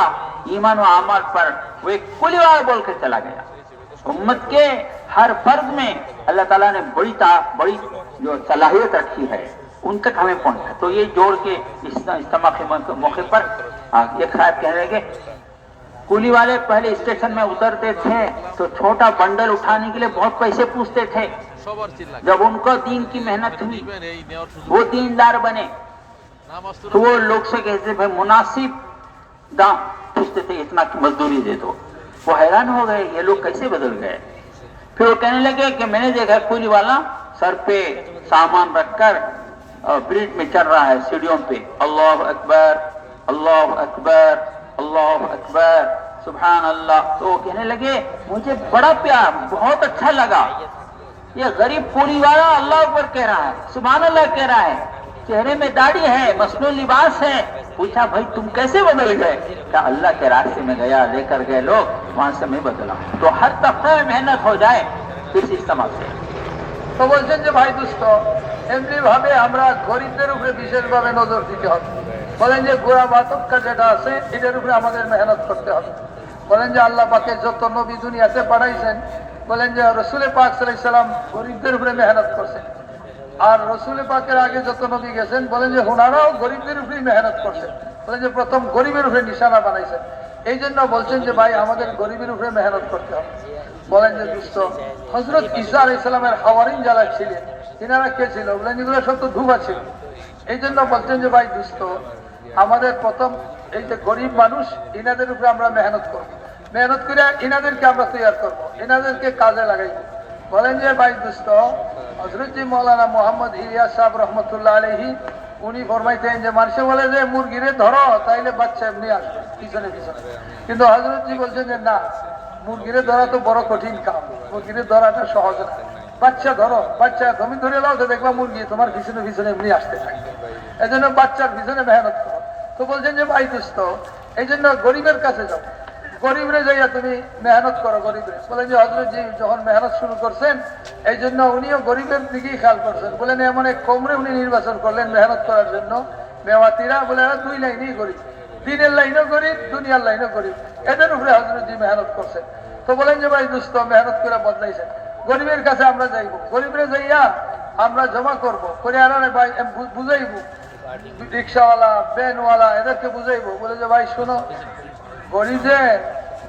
Speaker 2: ईमान व अमल पर। वो एक कुलीवार बोल के चला गया। उम्मत के हर फर्द में अल्लाह ताला ने बड़ी जो सलाहियत रखी है, उन तक हमें पहुंचा। तो ये जोड़ के इज्तिमा के मौके पर एक साहब कहने लगे, कूली वाले पहले स्टेशन में उतरते थे तो छोटा बंडल उठाने के लिए बहुत पैसे पूछते थे। जब उनको दीन की मेहनत हुई, वो दीनदार बने, तो वो लोग से कहते भाई मुनासिब दाम पूछते थे, इतना की मजदूरी दे दो। वो हैरान हो गए, ये लोग कैसे बदल गए। फिर वो कहने लगे कि मैंने देखा कूली वाला सर पे सामान रखकर ब्रिज में चल रहा है, सीढ़ियों पे, अल्लाह अकबर अल्लाह अकबर अल्लाह अकबर सुभान अल्लाह। तो वो कहने लगे मुझे बड़ा प्यार, बहुत अच्छा लगा, ये गरीब कूली वाला अल्लाह अकबर कह रहा है, सुभान अल्लाह कह रहा है, चेहरे में दाढ़ी है, मसनू लिबास है। पूछा भाई तुम कैसे बदल गए? क्या अल्लाह के रास्ते में गया, लेकर गए लोग, वहां से मैं बदला। तो हर तबके में मेहनत हो जाए इस इस्तेमाल से।
Speaker 1: তো বলছেন যে ভাই দুস্থ এমনি ভাবে আমরা গরিবদের উপরে বিশেষভাবে নজর দিতে হবে। বলেন যে গোড়া বাতকা যেটা আছে এটার উপরে আমাদের মেহনত করতে হবে। বলেন যে আল্লাহ পাকে যত নবী দুনিয়াতে পাঠাইছেন, বলেন যে রসুল পাক সাল্লাল্লাহু আলাইহি সাল্লাম গরিবদের উপরে মেহনত করছেন। আর রসুল পাকের আগে যত নবী গেছেন, বলেন যে ওনারাও গরিবদের উপরেই মেহনত করছেন। বলেন যে প্রথম গরিবের উপরে নিশানা বানাইছেন। এই জন্য বলছেন যে ভাই আমাদের গরিবের উপরে মেহনত করতে হবে। বলেন যে দুস্থ হযরত ঈসা আলাইহিস সালামের হাওয়ারিন যারা ছিলেন, এনারা কে ছিল? বলেন এগুলো সব তো ধোঁয়া ছিল। এই জন্য বলছেন যে ভাই দুস্থ আমাদের প্রথম এই যে গরিব মানুষ, এনাদের উপরে আমরা মেহনত করব, মেহনত করে এনাদেরকে আমরা তৈরি করব, এনাদেরকে কাজে লাগাইব। বলেন যে ভাই দুস্থ হযরত জি মৌলানা মোহাম্মদ ইলিয়াস সাহেব রহমতুল্লাহ আলাইহি উনি ফরমাইতেন যে মানুষে বলে যে মুরগিরে ধরো তাইলে বাচ্চা এমনি আসবে পিছনে পিছনে, কিন্তু হযরত জি বলছেন যে না, মুরগিরে ধরা তো বড় কঠিন কাম, মুরগিরে ধরাটা সহজ না। বাচ্চা ধরো, বাচ্চা তুমি ধরে দাও তো দেখবা মুরগি তোমার পিছনে পিছনে এমনি আসতে থাকবে। এই জন্য বাচ্চার পিছনে মেহনত করো। তো বলছেন যে ভাই দোস্ত এই জন্য গরিবের কাছে যাও, গরিবরে যাইয়া তুমি মেহনত করো গরিবরে। বলেন যে হযরত জি যখন মেহনত শুরু করছেন, এই জন্য উনিও গরিবের দিকেই খেয়াল করছেন। বলেন এমন এক কমরে উনি নির্বাচন করলেন মেহনত করার জন্য, মেওয়াতিরা। বলে এরা দুই লাইনেই গরিব, দিনের লাইনও গরিব, দুনিয়ার লাইনও গরিব, এদের উপরে হযরত জি মেহনত করছেন। তো বলেন যে ভাই দোস্ত মেহনত করে বদলাইছেন, গরিবের কাছে আমরা যাইব, গরিবরে যাইয়া আমরা জমা করবো, করে আনারে ভাই বুঝাইব, রিক্সাওয়ালা ভ্যানওয়ালা এদেরকে বুঝাইবো। বলে যে ভাই শোনো, গরিব যে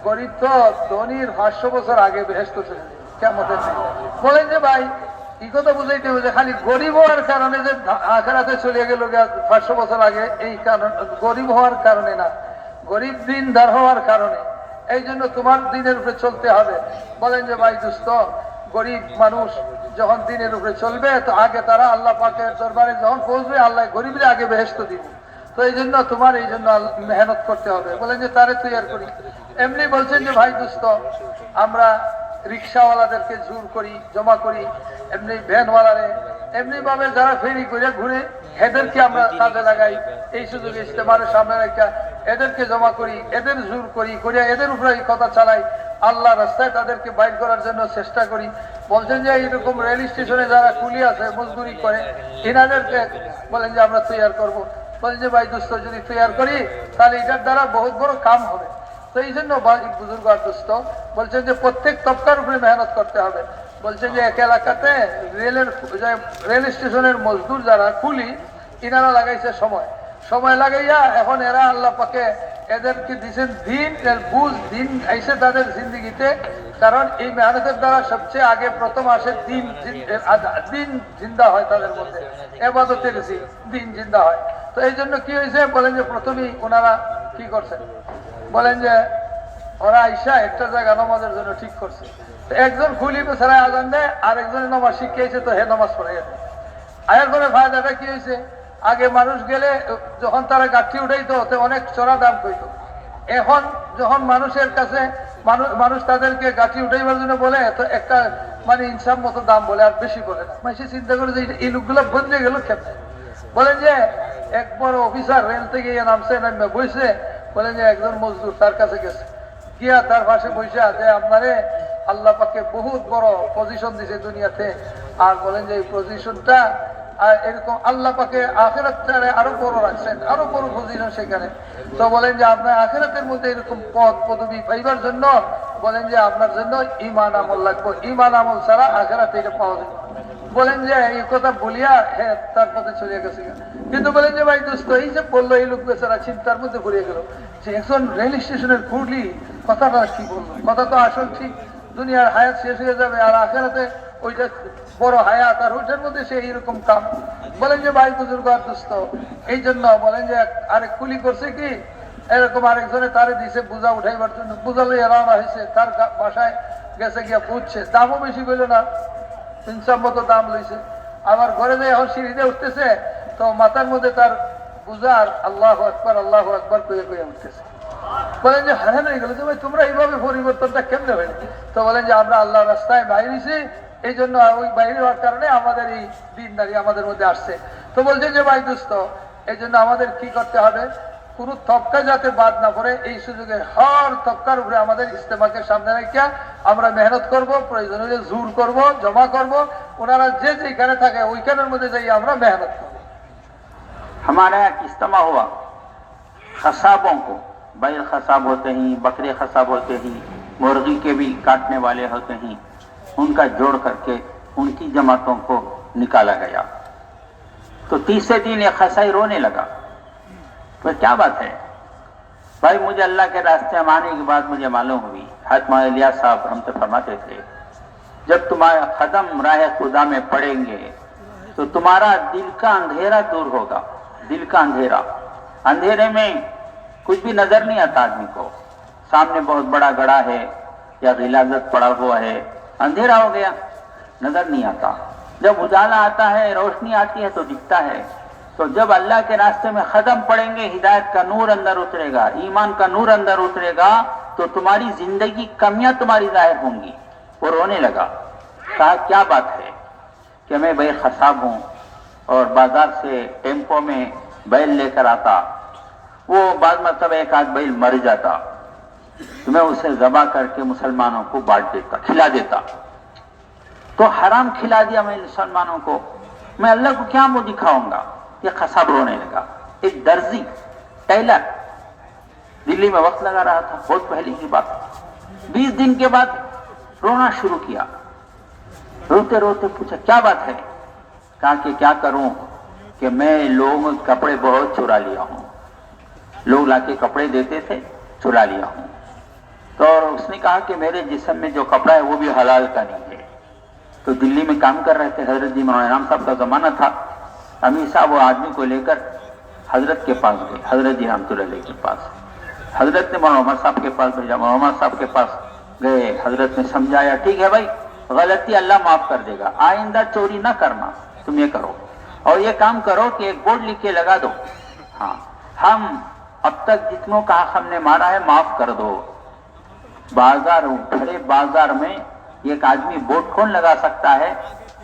Speaker 1: গরিব তো ধনীর 500 বছর আগে বেহেশত চলে যাবে কিয়ামতের দিন। বলেন যে ভাই কি কথা বুঝাইতে হবে যে খালি গরিব হওয়ার কারণে যে আখিরাতে চলে গেল 500 বছর আগে, এই কারণ গরিব হওয়ার কারণে না, গরিব দিনদার হওয়ার কারণে। এই জন্য তোমার দিনের উপরে চলতে হবে। বলেন যে ভাই দোস্ত, গরিব মানুষ যখন দিনের উপরে চলবে তো আগে তারা আল্লাহ পাকের দরবারে যখন পৌঁছবে, আল্লাহ গরিবের আগে বেহেশত দিব। তো এই জন্য তোমার এই জন্য মেহনত করতে হবে। বলেন যে তারে তৈরি করি। এমনি বলছেন যে ভাই দোস্ত, আমরা রিক্সাওয়ালাদেরকে জোর করি, জমা করি, এমনি ভ্যানওয়ালারে, এমনি ভাবে যারা ফেরি করে ঘুরে এদেরকে আমরা কাজে লাগাই, এই সুযোগে ইস্তেমারের সামনে রেখা এদেরকে জমা করি, এদের জোর করি, করে এদের উপরে এই কথা চালাই, আল্লাহ রাস্তায় তাদেরকে বাইর করার জন্য চেষ্টা করি। বলছেন যে এইরকম রেল স্টেশনে যারা কুলি আছে, মজদুরি করে, এনাদেরকে বলেন যে আমরা তৈরি করবো। বলেন যে ভাই দোস্ত, যদি তৈরি করি তাহলে এটার দ্বারা বহুত বড় কাম হবে। তো এই জন্য বুজুর্গ আর দোস্ত বলছেন যে প্রত্যেক তবকার উপরে মেহনত করতে হবে। বলছেন যে এক এলাকাতে রেল স্টেশনের মজদুর যারা কুলি, ইনারা লাগাইছে সময় লাগাইয়া এখন এরা আল্লাহ পাকে এদেরকে দিচ্ছেন দিন, বুঝ দিন আইসে তাদের জিন্দিগিতে। কারণ এই মেহনতের দ্বারা সবচেয়ে আগে প্রথম আসে দিন জিন্দা হয় তাদের মধ্যে, এবাদতের দিন জিন্দা হয়। তো এই জন্য কি হয়েছে, বলেন যে প্রথমেই ওনারা কি করছেন, বলেন যে ওরা আইসা একটা জায়গা নামাজের জন্য ঠিক করছে। একজন খুলি বেচারা আজান দেয়, আর একজনের নামাজ শিখিয়েছে, তো হে নামাজ পড়ে গেছে। আয়ার করে ফায়দাটা কি হয়েছে, আগে মানুষ গেলে যখন তারা গাঠি উঠাইতো অনেক চড়া দাম কইতো। এখন যখন মানুষের কাছে মানুষ তাদেরকে গাঠি উঠাইবার জন্য বলে, তো একটা মানে ইনসাফ মতো দাম বলে, আর বেশি বলে না। মানুষ চিন্তা করে যে এই লোকগুলো বন্ধে গেল কেমন। বলেন যে এক বড় অফিসার রেল থেকে নামছে, নামে বইছে, বলেন যে একজন মজদুর তার কাছে গেছে, গিয়া তার পাশে বৈশা যে আপনারে আল্লাহ পাকে বহুত বড় পজিশন দিছে দুনিয়াতে, আর বলেন যে এই পজিশনটা আর এরকম আল্লাহ পাকে আখিরাতে আরো বড় রাখছেন, আরো বড় পজিশন সেখানে। তো বলেন যে আপনার আখিরাতের মধ্যে এরকম পদ পদবি পাইবার জন্য বলেন যে আপনার জন্য ঈমান আমল লাগবে, ঈমান আমল ছাড়া আখিরাতে এটা পাওয়া যাবে। বলেন যে এই কথা বলিয়া হ্যাঁ তার পথে চলে গেছে। কিন্তু বলেন যে ভাই দোস্ত, এই যে বললো এই লোক বেচারা চিন্তার মধ্যে ঘুরিয়ে গেল যে একজন রেল স্টেশনের কুলি কথাটা কি বললো, কথা তো আসল ঠিক, দুনিয়ার হায়াত শেষ হয়ে যাবে, আর আখেরাতে ওইটা বড় হায়াত, আর ওইটার মধ্যে সে এইরকম কাম। বলেন যে ভাই বুজুর্গ আর দোস্ত, এই জন্য বলেন যে আরেক কুলি করছে কি, এরকম আরেকজনে তারে দিছে বোঝা উঠাইবার জন্য, বোঝা লইয়া রওনা হয়েছে, তার বাসায় গেছে গিয়া পুজছে, দামও বেশি পেল না, ইনসাফ মতো দাম লইছে। আমার ঘরে যে এখন সিঁড়িতে উঠতেছে, তো মাথার মধ্যে তার বুঝার আল্লাহ আকবার কয়ে কয়ে উঠতেছে। বলেন যে হ্যাঁ হয়ে গেল যে ভাই তোমরা এইভাবে পরিবর্তনটা কেমনে হয়? তো বলেন যে আমরা আল্লাহ রাস্তায় বাইরেছি, এই জন্য ওই বাইরে হওয়ার কারণে আমাদের এই দিনদারি আমাদের মধ্যে আসছে। তো বলছে যে ভাই দোস্ত, এই জন্য আমাদের কি করতে হবে, কোন তবকা যাতে বাদ না পড়ে, এই সুযোগে হর তবকার উপরে আমাদের ইস্তেমাকে সামনে রেখে আমরা মেহনত করব, প্রয়োজন হলে জোর করব, জমা করব, ওনারা যে যেখানে থাকে ওইখানের মধ্যে যাই আমরা মেহনত করব।
Speaker 2: हमारा एक इज्तिमा हुआ, खसाबों को, बैल खसाब होते हैं, बकरे खसाब होते हैं, मुर्गी के भी काटने वाले होते हैं, उनका जोड़ करके उनकी जमातों को निकाला गया। तो तीसरे दिन ये खसाई रोने लगा, तो क्या बात है भाई? मुझे अल्लाह के रास्ते में आने के बाद मुझे मालूम हुई, हातमा इलियास साहब हमसे फरमाते थे, जब तुम्हारा कदम राह खुदा में पड़ेंगे तो तुम्हारा दिल का अंधेरा दूर होगा। दिल का अंधेरा, अंधेरे में कुछ भी नजर नहीं आता आदमी को, सामने बहुत बड़ा गड़ा है या गिलाजत पड़ा हुआ है, अंधेरा हो गया, नजर नहीं आता। जब उजाला आता है, रोशनी आती है तो दिखता है। तो जब अल्लाह के रास्ते में कदम पड़ेंगे, हिदायत का नूर अंदर उतरेगा, ईमान का नूर अंदर उतरेगा, तो तुम्हारी जिंदगी कमियां तुम्हारी जाहिर होंगी। वो रोने लगा, कहा क्या बात है कि मैं बैल खसाब हूँ और बाजार से टेम्पो में बैल लेकर आता, वो बाद मतलब एक आध बैल मर जाता तो मैं उसे ज़बा करके मुसलमानों को बांट देता, खिला देता। तो हराम खिला दिया मैं मुसलमानों को, मैं अल्लाह को क्या मुंह दिखाऊंगा? ये खसाब रोने लगा। एक दर्जी टेलर दिल्ली में वक्त लगा रहा था, बहुत पहले की बात। 20 दिन के बाद रोना शुरू किया, रोते रोते पूछा क्या बात है? कहा कि क्या करूं कि मैं लोगों के कपड़े बहुत चुरा लिया हूं, लोग लाके कपड़े देते थे, चुरा लिया हूं। तो उसने कहा कि मेरे जिस्म में जो कपड़ा है वो भी हलाल का नहीं है। तो दिल्ली में काम कर रहे थे हजरत जी मौलाना इनाम साहब का ज़माना था। अमीर साहब वो आदमी को लेकर हजरत के पास गए, हजरत जी रहमतुल्लाह अलैह के पास। हजरत ने मौलाना उमर साहब के पास भेजा, मौलाना उमर साहब के पास गए, हजरत ने समझाया, ठीक है भाई गलती अल्लाह माफ कर देगा, आइंदा चोरी ना करना, तुम ये करो और ये काम करो कि एक बोर्ड लिख के लगा दो, हाँ हम अब तक जितनों का हमने मारा है माफ कर दो। बाजार भरे बाजार में एक आदमी बोर्ड कौन लगा सकता है,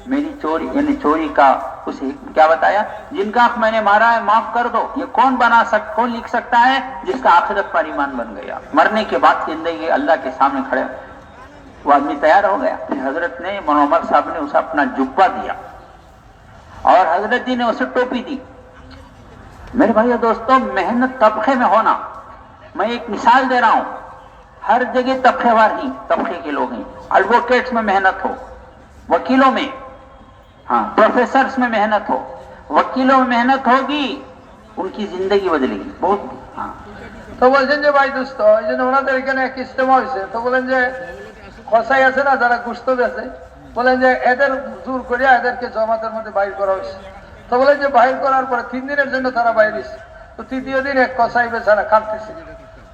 Speaker 2: मेरी चोरी यानी चोरी का उसे क्या बताया, जिनका आंख मैंने मारा है माफ कर दो, ये कौन लिख सकता है जिसका आखिरत पर ईमान बन गया, मरने के बाद जिंदगी अल्लाह के सामने खड़े। वो आदमी तैयार हो गया। फिर हजरत ने मौलाना उमर साहब ने उसे अपना जुब्बा दिया और हजरत जी ने उसे टोपी दी। मेरे भाइयों दोस्तों, मेहनत तबके में होना, मैं एक मिसाल दे रहा हूं, हर जगह तबकेवार ही तबके के लोग हैं। एडवोकेट्स में मेहनत हो, वकीलों में, हाँ प्रोफेसर्स में मेहनत हो, वकीलों में मेहनत होगी, उनकी जिंदगी बदलेगी बहुत। हाँ
Speaker 1: তো বলছেন যে ভাই দোস্ত, এই জন্য ওনাদের এখানে এক ইজতেমা হয়েছে। তো বলেন যে কসাই আছে না যারা গোশত বেচে, বলেন যে এদের জোর করিয়া এদেরকে জমাতের মধ্যে বাইর করা হয়েছে। তো বলেন যে বাইর করার পরে 3 দিনের জন্য তারা বাইর হয়েছে। তো তৃতীয় দিন এক কসাই বেচারা কাঁদতেছে।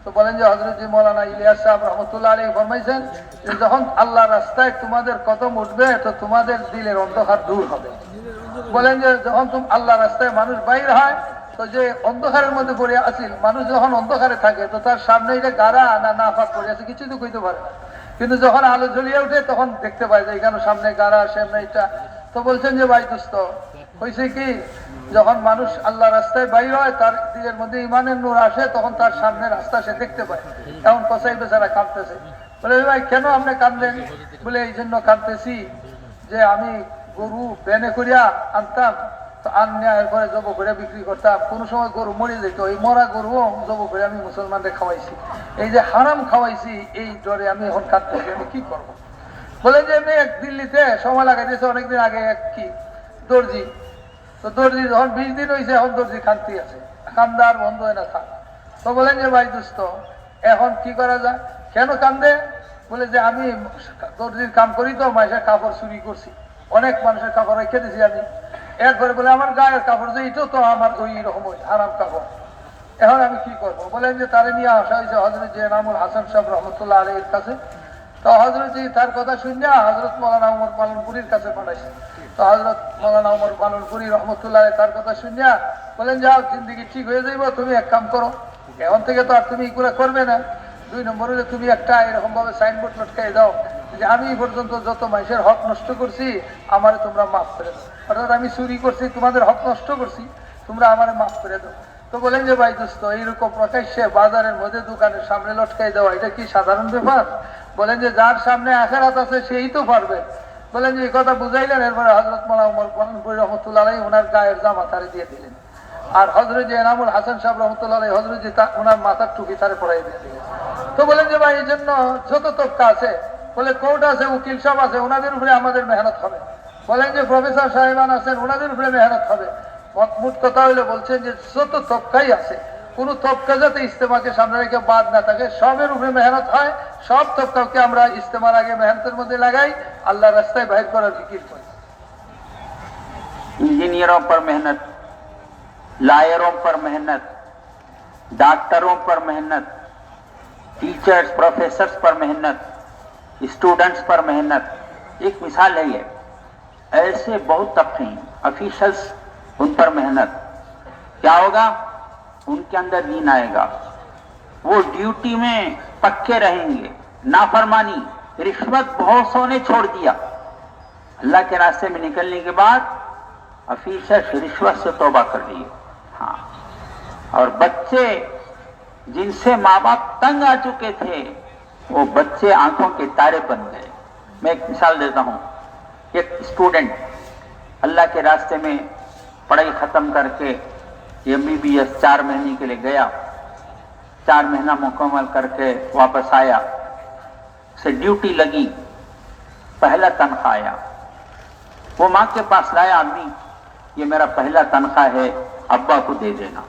Speaker 1: তো বলেন যে হযরত জি মাওলানা ইলিয়াস সাহেব রহমতুল্লাহ আলাইহি ফরমাইছেন যে যখন আল্লাহর রাস্তায় তোমাদের কদম উঠবে তো তোমাদের দিলের অন্ধকার দূর হবে। বলেন যে যখন আল্লাহর রাস্তায় মানুষ বাইর হয় তো যে অন্ধকারের মধ্যে পড়ে আছিল, মানুষ যখন অন্ধকারে থাকে তো তার সামনে এটা গাড়া না নাফাক পড়ে আছে কিছু তো কইতে পারে না, কিন্তু যখন আলো জ্বলিয়ে ওঠে তখন দেখতে পায় যে এখানে সামনে গাড়া, সামনে এটা। তো বলছেন যে ভাই দোস্ত, হয়েছে কি যখন মানুষ আল্লাহ রাস্তায় বাইর হয় তার দিলের মধ্যে ইমানের নূর আসে, তখন তার সামনে রাস্তা সে দেখতে পায়। এমন কসাই বেচারা কাঁদতেছে। বলে ভাই কেন আপনি কাঁদলেন? বলে এই জন্য কাঁদতেছি যে আমি গরু বেনে করিয়া আনতাম, তো আনিয়া এরপরে জব করে বিক্রি করতাম, কোন সময় গরু মরে যেত, এই মরা গরুও জব করে আমি মুসলমানদের খাওয়াইছি, এই যে হারাম খাওয়াইছি এই ডরে আমি এখন কাঁদতেছি, আমি কি করবো? বলে যে আমি এক দিল্লিতে সময় লাগাইতেছে অনেকদিন আগে এক কি দর্জি, তো দর্জি যখন 20 দিন হয়েছে এখন দর্জি কান্তি আছে, কান্দার বন্ধ হয় না থাক। তো বলেন যে ভাই দোস্ত এখন কি করা যায়? কেন কান্দে? বলে যে আমি দর্জির কাম করি তো মানুষের কাপড় চুরি করছি, অনেক মানুষের কাপড় রেখে দিছি আমি, এরপরে বলে আমার গায়ের কাপড় যে এটাও তো আমার ওই রকম হারাম কাপড়, এখন আমি কি করবো? বলেন যে তারে নিয়ে আসা হয়েছে হযরত জি এনামুল হাসান সাহেব রহমতুল্লাহ আলাইহির কাছে। তো হযরত জি তার কথা শুনে হযরত মৌলানা উমর পালনপুরীর কাছে পাঠাইছে। তো হযরত মৌলানা উমর পালনপুরী রহমতুল্লাহ আলাইহি তার কথা শুনে বলেন যাও জিন্দগি ঠিক হয়ে যাইব, তুমি এক কাম করো, এখন থেকে তো আর তুমি এগুলো করবে না। 2 নম্বরে যে তুমি একটা এরকম ভাবে সাইনবোর্ড লটকাই দাও যে আমি এই পর্যন্ত যত মানুষের হক নষ্ট করছি আমারে তোমরা মাফ করে দাও, অর্থাৎ আমি চুরি করছি, তোমাদের হক নষ্ট করছি, তোমরা আমারে মাফ করে দাও। তো বলেন যে ভাই দোস্ত এইরকম প্রকাশ্যে বাজারের মধ্যে দোকানের সামনে লটকাই দেওয়া এটা কি সাধারণ ব্যাপার? বলেন যে যার সামনে আখিরাত আছে সেই তো পারবে। বলেন যে এই কথা বুঝাইলেন। এরপরে হযরত মৌলানা উমর পালনপুরী রহমতুল্লাহ আলাইহি ওনার গায়ের জামা তারে দিয়ে দিলেন, আর হযরত জি এনামুল হাসান সাহেব রহমতুল্লাহ আলাইহি হযরত জি ওনার মাথার টুপি তারে পরাই দিয়ে দিলেন। তো বলেন যে ভাই এই জন্য যত তবকা আছে, বলে কোর্ট আছে, উকিল সাহেব আছে, ওনাদের উপরে আমাদের মেহনত হবে। বলেন যে প্রফেসর সাহেবান আছেন, ওনাদের উপরে মেহনত হবে। মোট কথা হইলে বলছেন যে যত তবকাই আছে কোন তবকা যাতে ইজতেমাকে সামনে রেখে বাদ না থাকে, সবের উপরে মেহনত হয়, সব তবকাকে আমরা ইজতেমার আগে মেহনতের মধ্যে লাগাই, আল্লাহ রাস্তায় বাইর করার ফিকির করি।
Speaker 2: इंजीनियरों पर मेहनत, लॉयरों पर मेहनत, डॉक्टरों पर मेहनत, टीचर्स प्रोफेसर्स पर मेहनत, स्टूडेंट्स पर मेहनत। एक मिसाल है ये, ऐसे बहुत तबके ऑफिशियल्स, उन पर मेहनत। क्या होगा? उनके अंदर दीन आएगा, वो ड्यूटी में पक्के रहेंगे, नाफरमानी रिश्वत बहुत सोने छोड़ दिया, अल्लाह के रास्ते में निकलने के बाद ऑफिसर्स रिश्वत से तौबा कर लिए। हाँ, और बच्चे जिनसे माँ बाप तंग आ चुके थे वो बच्चे आंखों के तारे बन गए। मैं एक मिसाल देता हूँ, एक स्टूडेंट अल्लाह के रास्ते में पढ़ाई खत्म करके MBBS 4 महीने के लिए गया, 4 महीना मुकम्मल करके वापस आया, से ड्यूटी लगी, पहला तनख्वाह आया, वो माँ के पास लाया आदमी, ये मेरा पहला तनख्वाह है, अब्बा को दे देना।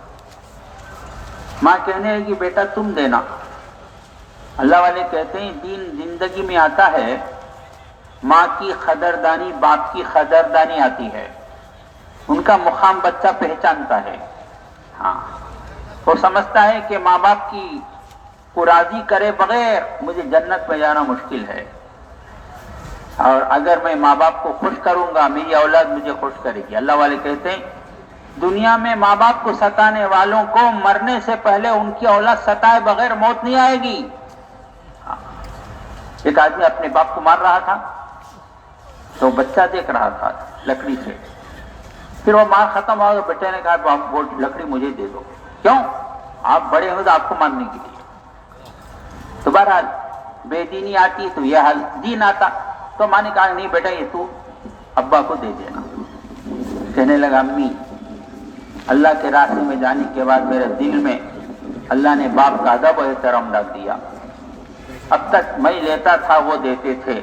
Speaker 2: माँ कहने लगी बेटा तुम देना। अल्लाह वाले कहते हैं दीन जिंदगी में आता है, माँ की कदरदानी बाप की कदरदानी आती है, उनका मुकाम बच्चा पहचानता है। हाँ, वो समझता है कि माँ बाप की को राजी करे बगैर मुझे जन्नत में जाना मुश्किल है, और अगर मैं माँ बाप को खुश करूंगा मेरी औलाद मुझे खुश करेगी। अल्लाह वाले कहते हैं दुनिया में माँ बाप को सताने वालों को मरने से पहले उनकी औलाद सताए बगैर मौत नहीं आएगी। हाँ। एक आदमी अपने बाप को मार रहा था तो बच्चा देख रहा था लकड़ी से, फिर वो मार खत्म हुआ तो बेटे ने कहा बाप वो लकड़ी मुझे दे दो। क्यों? आप बड़े हो तो आपको मारने के लिए। तो बहरहाल बेदीनी आती तो यह हाल, दीन आता तो माँ ने कहा नहीं बेटा ये तू अब्बा को दे देना। कहने लगा अम्मी अल्लाह के रास्ते में जाने के बाद मेरे दिल में अल्लाह ने बाप का अदब और एहतराम डाल दिया। अब तक मैं लेता था वो देते थे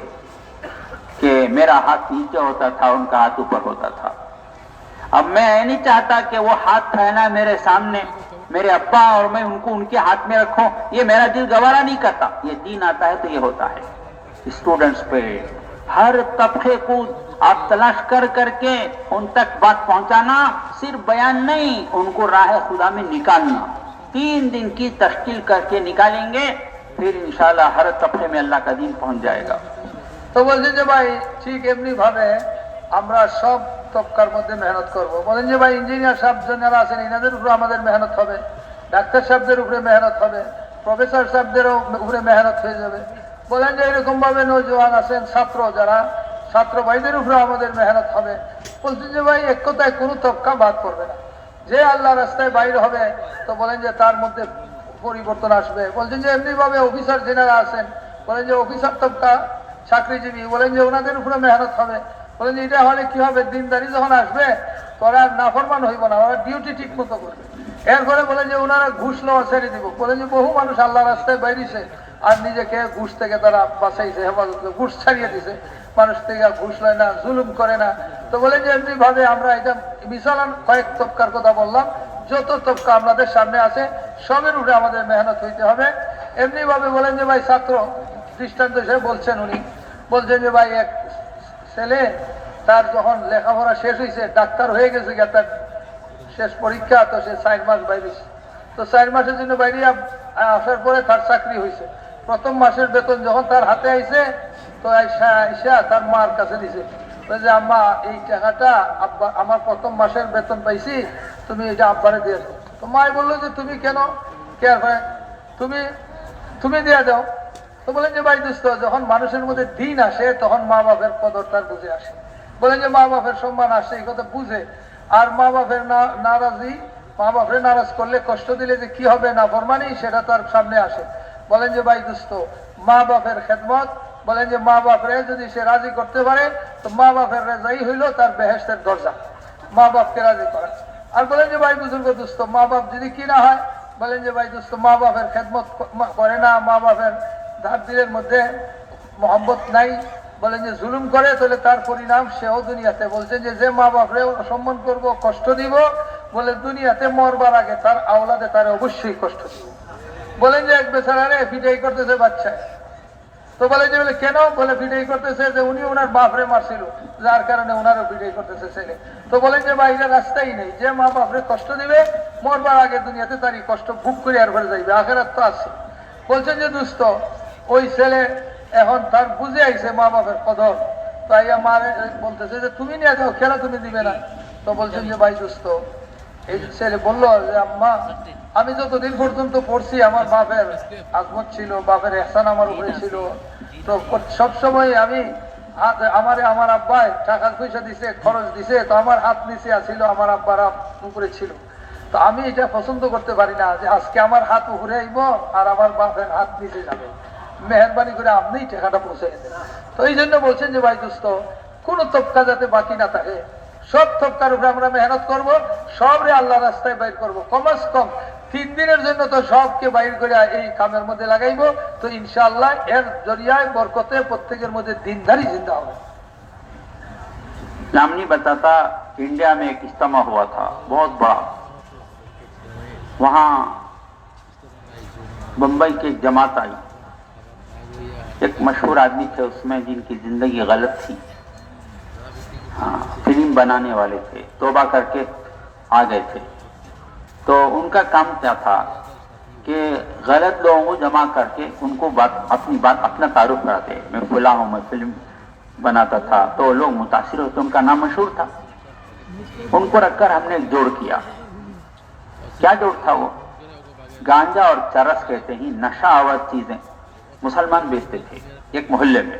Speaker 2: कि मेरा हाथ नीचे होता था उनका हाथ ऊपर होता था। अब मैं ये नहीं चाहता कि वो हाथ फैला मेरे सामने मेरे अब्बा और मैं उनको उनके हाथ में रखूं, ये मेरा दिल गवारा नहीं करता। ये दीन आता है तो ये होता है। स्टूडेंट्स पे हर तबके को आप तलाश कर करके उन तक बात पहुंचाना, सिर्फ बयान नहीं, उनको राह खुदा में निकालना। 3 दिन की तश्कील करके निकालेंगे फिर इंशाल्लाह हर तबके में अल्लाह का दीन पहुंच जाएगा।
Speaker 1: तो বলছেন যে ভাই ঠিক এমনি ভাবে আমরা সব তবকার মধ্যে মেহনত করব। বলেন যে ভাই ইঞ্জিনিয়ার সাহেব যারা আছেন এনাদের উপরে আমাদের মেহনত হবে, ডাক্তার সাহেবদের উপরে মেহনত হবে, প্রফেসর সাহেবদেরও উপরে মেহনত হয়ে যাবে। বলেন যে এরকম ভাবে নৌজওয়ান আছেন ছাত্র যারা ছাত্র ভাইদের উপরে আমাদের মেহনত হবে। বলছেন যে ভাই এক কথায় কোনো তবকা বাদ পড়বে না। যে আল্লাহ রাস্তায় বাইর হবে তো বলেন যে তার মধ্যে পরিবর্তন আসবে। বলছেন যে এমনি ভাবে অফিসার যারা আছেন বলেন যে অফিসার তবকা চাকরিজীবী বলেন যে ওনাদের উপরে মেহনত হবে। বলেন যে এটা হলে কি হবে, দিনদারি যখন আসবে তোরা নাফরমান হইব না, ওরা ডিউটি ঠিক মতো করবে। এরপরে বলেন যে ওনারা ঘুষ লওয়া ছেড়ে দিব। বলেন যে বহু মানুষ আল্লাহ রাস্তায় বাইরেছে আর নিজেকে ঘুষ থেকে তারা বাঁচাইছে, হেফাজত করে ঘুষ ছাড়িয়ে দিছে, মানুষ থেকে ঘুষ লয় না, জুলুম করে না। তো বলেন যে এমনি ভাবে আমরা এটা বিশাল কয়েক তবকার কথা বললাম, যত তবকা আমাদের সামনে আছে সবের উপরে আমাদের মেহনত হইতে হবে। এমনি ভাবে বলেন যে ভাই ছাত্র দৃষ্টান্ত হিসেবে বলছেন উনি, বলছেন যে ভাই এক ছেলে তার যখন লেখাপড়া শেষ হয়েছে ডাক্তার হয়ে গেছে, তার শেষ পরীক্ষা, তো সে 4 মাস বাইরে, তো 4 মাসের জন্য বাইরে আসার পরে তার চাকরি হয়েছে। প্রথম মাসের বেতন যখন তার হাতে আইছে তো আইসা তার মার কাছে দিছে যে আম্মা এই টাকাটা আব্বা আমার প্রথম মাসের বেতন পাইছি, তুমি এটা আব্বারে দিয়ে দাও। তো মাই বললো যে তুমি কেন কেয়ার করে তুমি তুমি দিয়ে দাও। তো বলেন যে ভাই দোস্ত যখন মানুষের মধ্যে দিন আসে তখন মা বাপের কদর তার বুঝে আসে। বলেন যে মা বাপের সম্মান আসে এই কথা বুঝে, আর মা বাপের নারাজি মা বাপের নারাজ করলে কষ্ট দিলে যে কি হবে না ফরমানি সেটা তার সামনে আসে। বলেন যে ভাই দোস্ত মা বাপের খেদমত, বলেন যে মা বাপরে যদি সে রাজি করতে পারে তো মা বাপের রেজাই হইল তার বেহেশতের দরজা, মা বাপকে রাজি করা। আর বলেন যে ভাই বুজুর্গ দোস্ত মা বাপ যদি কি না হয়, বলেন যে ভাই দোস্ত মা বাপের খেদমত করে না, মা বাপের ধার দিলের মধ্যে মহব্বত নাই, বলেন যে জুলুম করে, তাহলে তার পরিণাম সেও দুনিয়াতে। বলছেন যে মা বাপরে অসম্মান করব কষ্ট দিব, বলে দুনিয়াতে মরবার আগে তার আওলাদে তার অবশ্যই কষ্ট দিব। বলেন যে এক বেচারারে ফিটাই করতেছে বাচ্চায়, তো বলে যে বলে কেন, বলে ফিটাই করতেছে যে উনি ওনার বাপরে মারছিল যার কারণে ওনারও ফিটাই করতেছে ছেলে। তো বলেন যে বাইরে রাস্তাই নেই, যে মা বাপরে কষ্ট দিবে মরবার আগে দুনিয়াতে তারই কষ্ট ভোগ করে আর ঘরে যাইবে, আখেরাত তো আছে। বলছেন যে দুস্থ ওই ছেলে এখন তার বুঝে আইছে মা বাপের কদর, তাই আমার বলতেছে যে তুমি নিয়ে যাও, কেন তুমি দিবে না। তো বলছেন যে ভাই দুস্থ এই ছেলে বললো যে আম্মা আমি যতদিন পর্যন্ত পড়ছি আমার বাপের আজমত ছিল, বাপের এহসান আমার উপরে ছিল, তো সবসময় আমি আমার আব্বাই টাকা পয়সা দিছে খরচ দিছে, তো আমার হাত নিচে আসছিল আমার আব্বার উপরে ছিল। তো আমি এটা পছন্দ করতে পারি না যে আজকে আমার হাত উপরে আইব আর আমার বাপের হাত নিচে যাবে, মেহরবানি করে আপনি টাকাটা পৌঁছে দেন। তো এই জন্য বলছেন যে ভাই দোস্ত কোন তবকা যাতে বাকি না থাকে, সব তবকার উপরে আমরা মেহনত করব, সবরে আল্লাহ রাস্তায় বাইর করব। কমাস কম 3 দিনের জন্য তো সবকে বাইর করে এই কামের মধ্যে লাগাইব, তো ইনশাআল্লাহ এর জরিয়ায় বরকতে প্রত্যেকের মধ্যে দিনদারি জিন্দা হবে।
Speaker 2: नाम नहीं बताता, इंडिया में एक इज्तिमा हुआ था बहुत बड़ा, वहाँ बम्बई की एक जमात आई, एक मशहूर आदमी थे उसमें जिनकी जिंदगी गलत थी, हाँ, फिल्म बनाने वाले थे, तौबा करके आ गए थे। तो उनका काम क्या था कि गलत लोगों को जमा करके उनको अपनी बात अपना तारुफ कराते, मैं फुला हूँ, मैं फिल्म बनाता था, तो लोग मुतासिर होते, उनका नाम मशहूर था। उनको रखकर हमने एक जोड़ किया। क्या जोड़ था वो? गांजा और चरस कहते ही नशा आवर चीजें मुसलमान बेचते थे एक मोहल्ले में।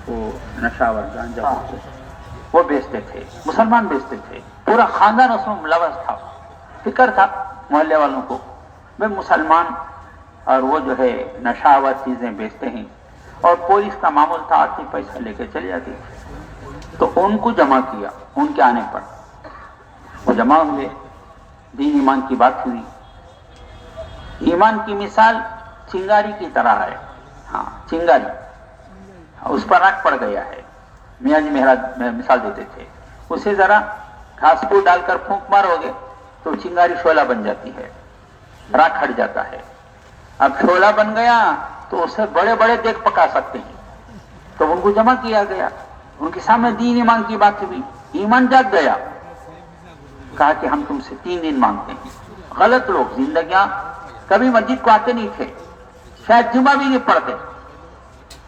Speaker 2: वो नशावर गांजा वो बेचते थे, मुसलमान बेचते थे, पूरा खानदान उसमें मुलवस था। फिक्र था मोहल्ले वालों को, वे मुसलमान और वो जो है नशावर चीजें बेचते हैं, और पुलिस का मामूल था आती पैसा लेके चले जाती थी। तो उनको जमा किया, उनके आने पर वो जमा हुए, दीन ईमान की बात हुई। ईमान की मिसाल चिंगारी की तरह है, हाँ चिंगारी, उस पर राख पड़ गया है। मियाँ जी महाराज मिसाल देते थे, उसे जरा घास फूस डालकर फूंक मारोगे तो चिंगारी शोला बन जाती है, राख हट जाता है। अब शोला बन गया तो उसे बड़े बड़े देग पका सकते हैं। तो उनको जमा किया गया, उनके सामने दीन ईमान की बात हुई, ईमान जाग गया। कहा कि हम तुमसे 3 दिन मांगते हैं। गलत लोग, जिंदगियां कभी मस्जिद को आते नहीं थे, शायद जुमा भी नहीं पढ़ते।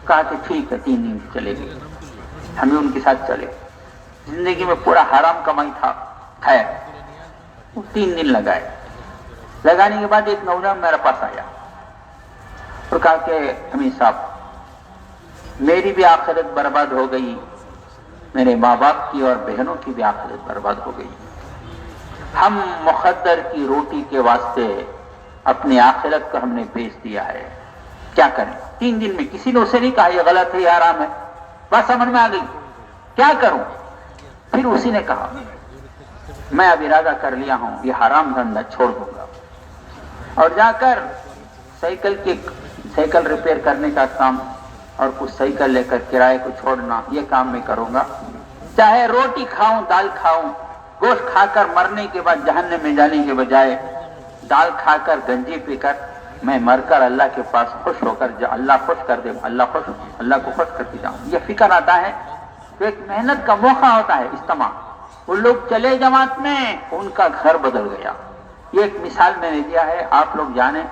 Speaker 2: कहा कि ठीक है 3 दिन चले गए, हम भी उनके साथ चले। जिंदगी में पूरा हराम कमाई था, खैर 3 दिन लगाए। लगाने के बाद एक नौजवान मेरे पास आया और कहा कि अमीर साहब, मेरी भी आखिरत बर्बाद हो गई, मेरे माँ बाप की और बहनों की भी आखिरत बर्बाद हो गई। हम मुखद्दर की रोटी के वास्ते अपनी आखिरत को हमने बेच दिया है, क्या करें? 3 दिन में किसी ने उसे नहीं कहा ये गलत है, ये हराम है, बात समझ में आ गई, क्या करूं? फिर उसी ने कहा मैं अब इरादा कर लिया हूं, ये हराम धंधा छोड़ दूंगा, और जाकर साइकिल रिपेयर करने का काम और कुछ साइकिल लेकर किराए को छोड़ना, ये काम मैं करूंगा। चाहे रोटी खाऊं, दाल खाऊं, गोश्त खाकर मरने के बाद जहन्नम में जाने के बजाय दाल खाकर गंजी पीकर मैं मरकर अल्लाह के पास खुश होकर अल्लाह खुश कर दे, अल्लाह को खुश करके जाऊं, ये फिक्र आता है। तो एक मेहनत का मौका होता है इज्तिमा। वो लोग चले जमात में, उनका घर बदल गया। ये एक मिसाल मैंने दिया है, आप लोग जाने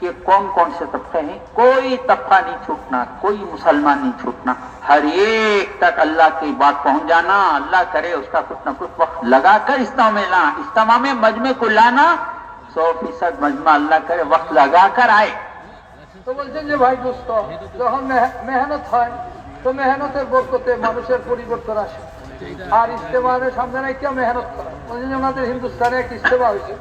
Speaker 2: कि कौन कौन से तबके हैं। कोई तबका नहीं छूटना, कोई मुसलमान नहीं छूटना, हर एक तक अल्लाह की बात पहुंच जाना। अल्लाह करे उसका कुछ न कुछ वक्त लगाकर इज्तिमा में लाना, इज्तिमा में मजमे को लाना, 100% मजमा अल्लाह करे वक्त लगाकर आए।
Speaker 1: তো বলছেন যে ভাই দোস্ত, যখন মেহনত হয় তো মেহনতের বরকতে মানুষের পরিবর্তন আসে, আর ইস্তেমারের সামনে নাই কেউ মেহনত করা। বলছেন যে আমাদের হিন্দুস্তানে এক ইস্তেমা হয়েছে,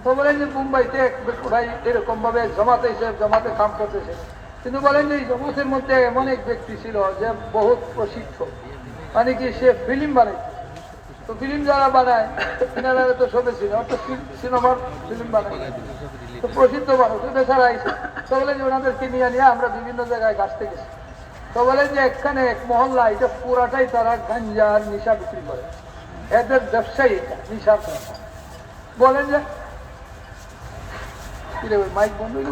Speaker 1: তো বলেন যে মুম্বাইতে এক ভাই এরকম ভাবে জমাতে হিসেবে জমাতে কাম করতেছে, কিন্তু বলেন যে এই জমাতের মধ্যে এমন এক ব্যক্তি ছিল যে বহুত প্রসিদ্ধ, মানে কি সে ফিল্ম বানাইছে। তো ফিল্ম যারা বানায় এনারা তো সবে ছিল, অর্থাৎ সিনেমার ফিল্ম বানায়, তো প্রসিদ্ধ মানুষ দেশার আইসে। তো বলেন যে ওনাদেরকে নিয়ে নিয়ে আমরা বিভিন্ন জায়গায় গাছতে গেছি। তো বলেন যে এখানে এক মহল্লা, এটা পুরাটাই তারা গাঞ্জা আর নিশা বিক্রি করে, এদের ব্যবসায়ী এটা নিশার। বলেন যে মাইক বন্ধ হইল,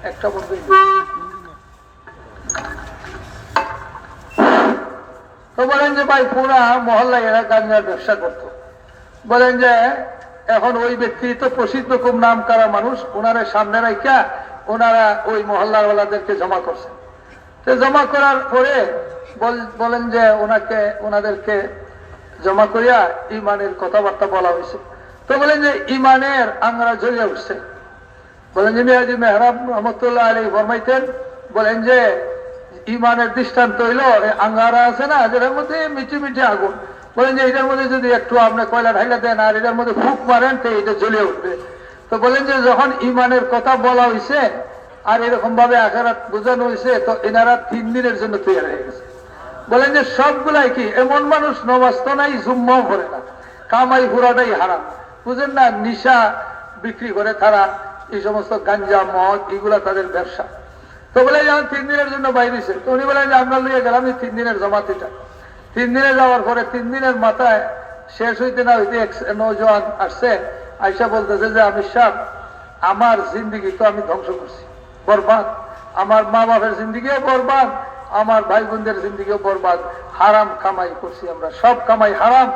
Speaker 1: একটা বন্ধ হইল। তো বলেন যে ভাই পুরা মহল্লায় এরা গাঞ্জার ব্যবসা করতো। বলেন যে এখন ওই ব্যক্তি তো প্রসিদ্ধ খুব নাম করা মানুষ, ওনারা সামনে রাখা ওনারা ওই মহল্লার ওয়ালাদেরকে জমা করছে। তো জমা করার পরে বলেন যে ওনাদেরকে জমা করিয়া ইমানের কথাবার্তা বলা হয়েছে। তো বলেন যে ইমানের আঙ্গারা জ্বলিয়ে উঠছে। বলেন যে মিয়াজি মেহরাব রহমতুল্লাহ আলী ফরমাইতেন, বলেন যে ইমানের দৃষ্টান্ত হইল আঙ্গারা আছে না, যেটার মধ্যে মিঠি মিঠি আগুন। বলেন যে এটার মধ্যে যদি একটু আপনার কয়লা ঢাইলা দেন আর এটার মধ্যে ফুক মারেন তো এটা জ্বলে উঠবে। তো বলেন যে যখন ইমানের কথা বলা হয়েছে আর এরকম ভাবে আখেরাত বোঝানো হয়েছে, তো এনারা 3 দিনের জন্য তৈরি হয়ে গেছে। বলেন যে সবগুলাই কি এমন মানুষ নমাজ তো নাই, জুম্মাও পড়ে না, কামাই পুরাটাই হারাম, বুঝেন না, নিশা বিক্রি করে তারা, এই সমস্ত গাঞ্জা মদ এগুলা তাদের ব্যবসা। তো বলে যখন 3 দিনের জন্য বাইরেছে, তো উনি বলেন যে আমরা লিয়ে গেলাম এই 3 দিনের জমাতিটা। 3 দিনে যাওয়ার পরে 3 দিনের মাথায় শেষ হইতে না হইতে এক নওজোয়ান আসছে, আইসা বলতেছে যে আমির সাহেব আমার জিন্দিগি তো আমি ধ্বংস করছি, বরবাদ, আমার মা বাপের জিন্দিগিও বরবাদ, আমার ভাই বোনদের জিন্দিগিও বরবাদ। হারাম কামাই করছি আমরা, সব কামাই হারাম।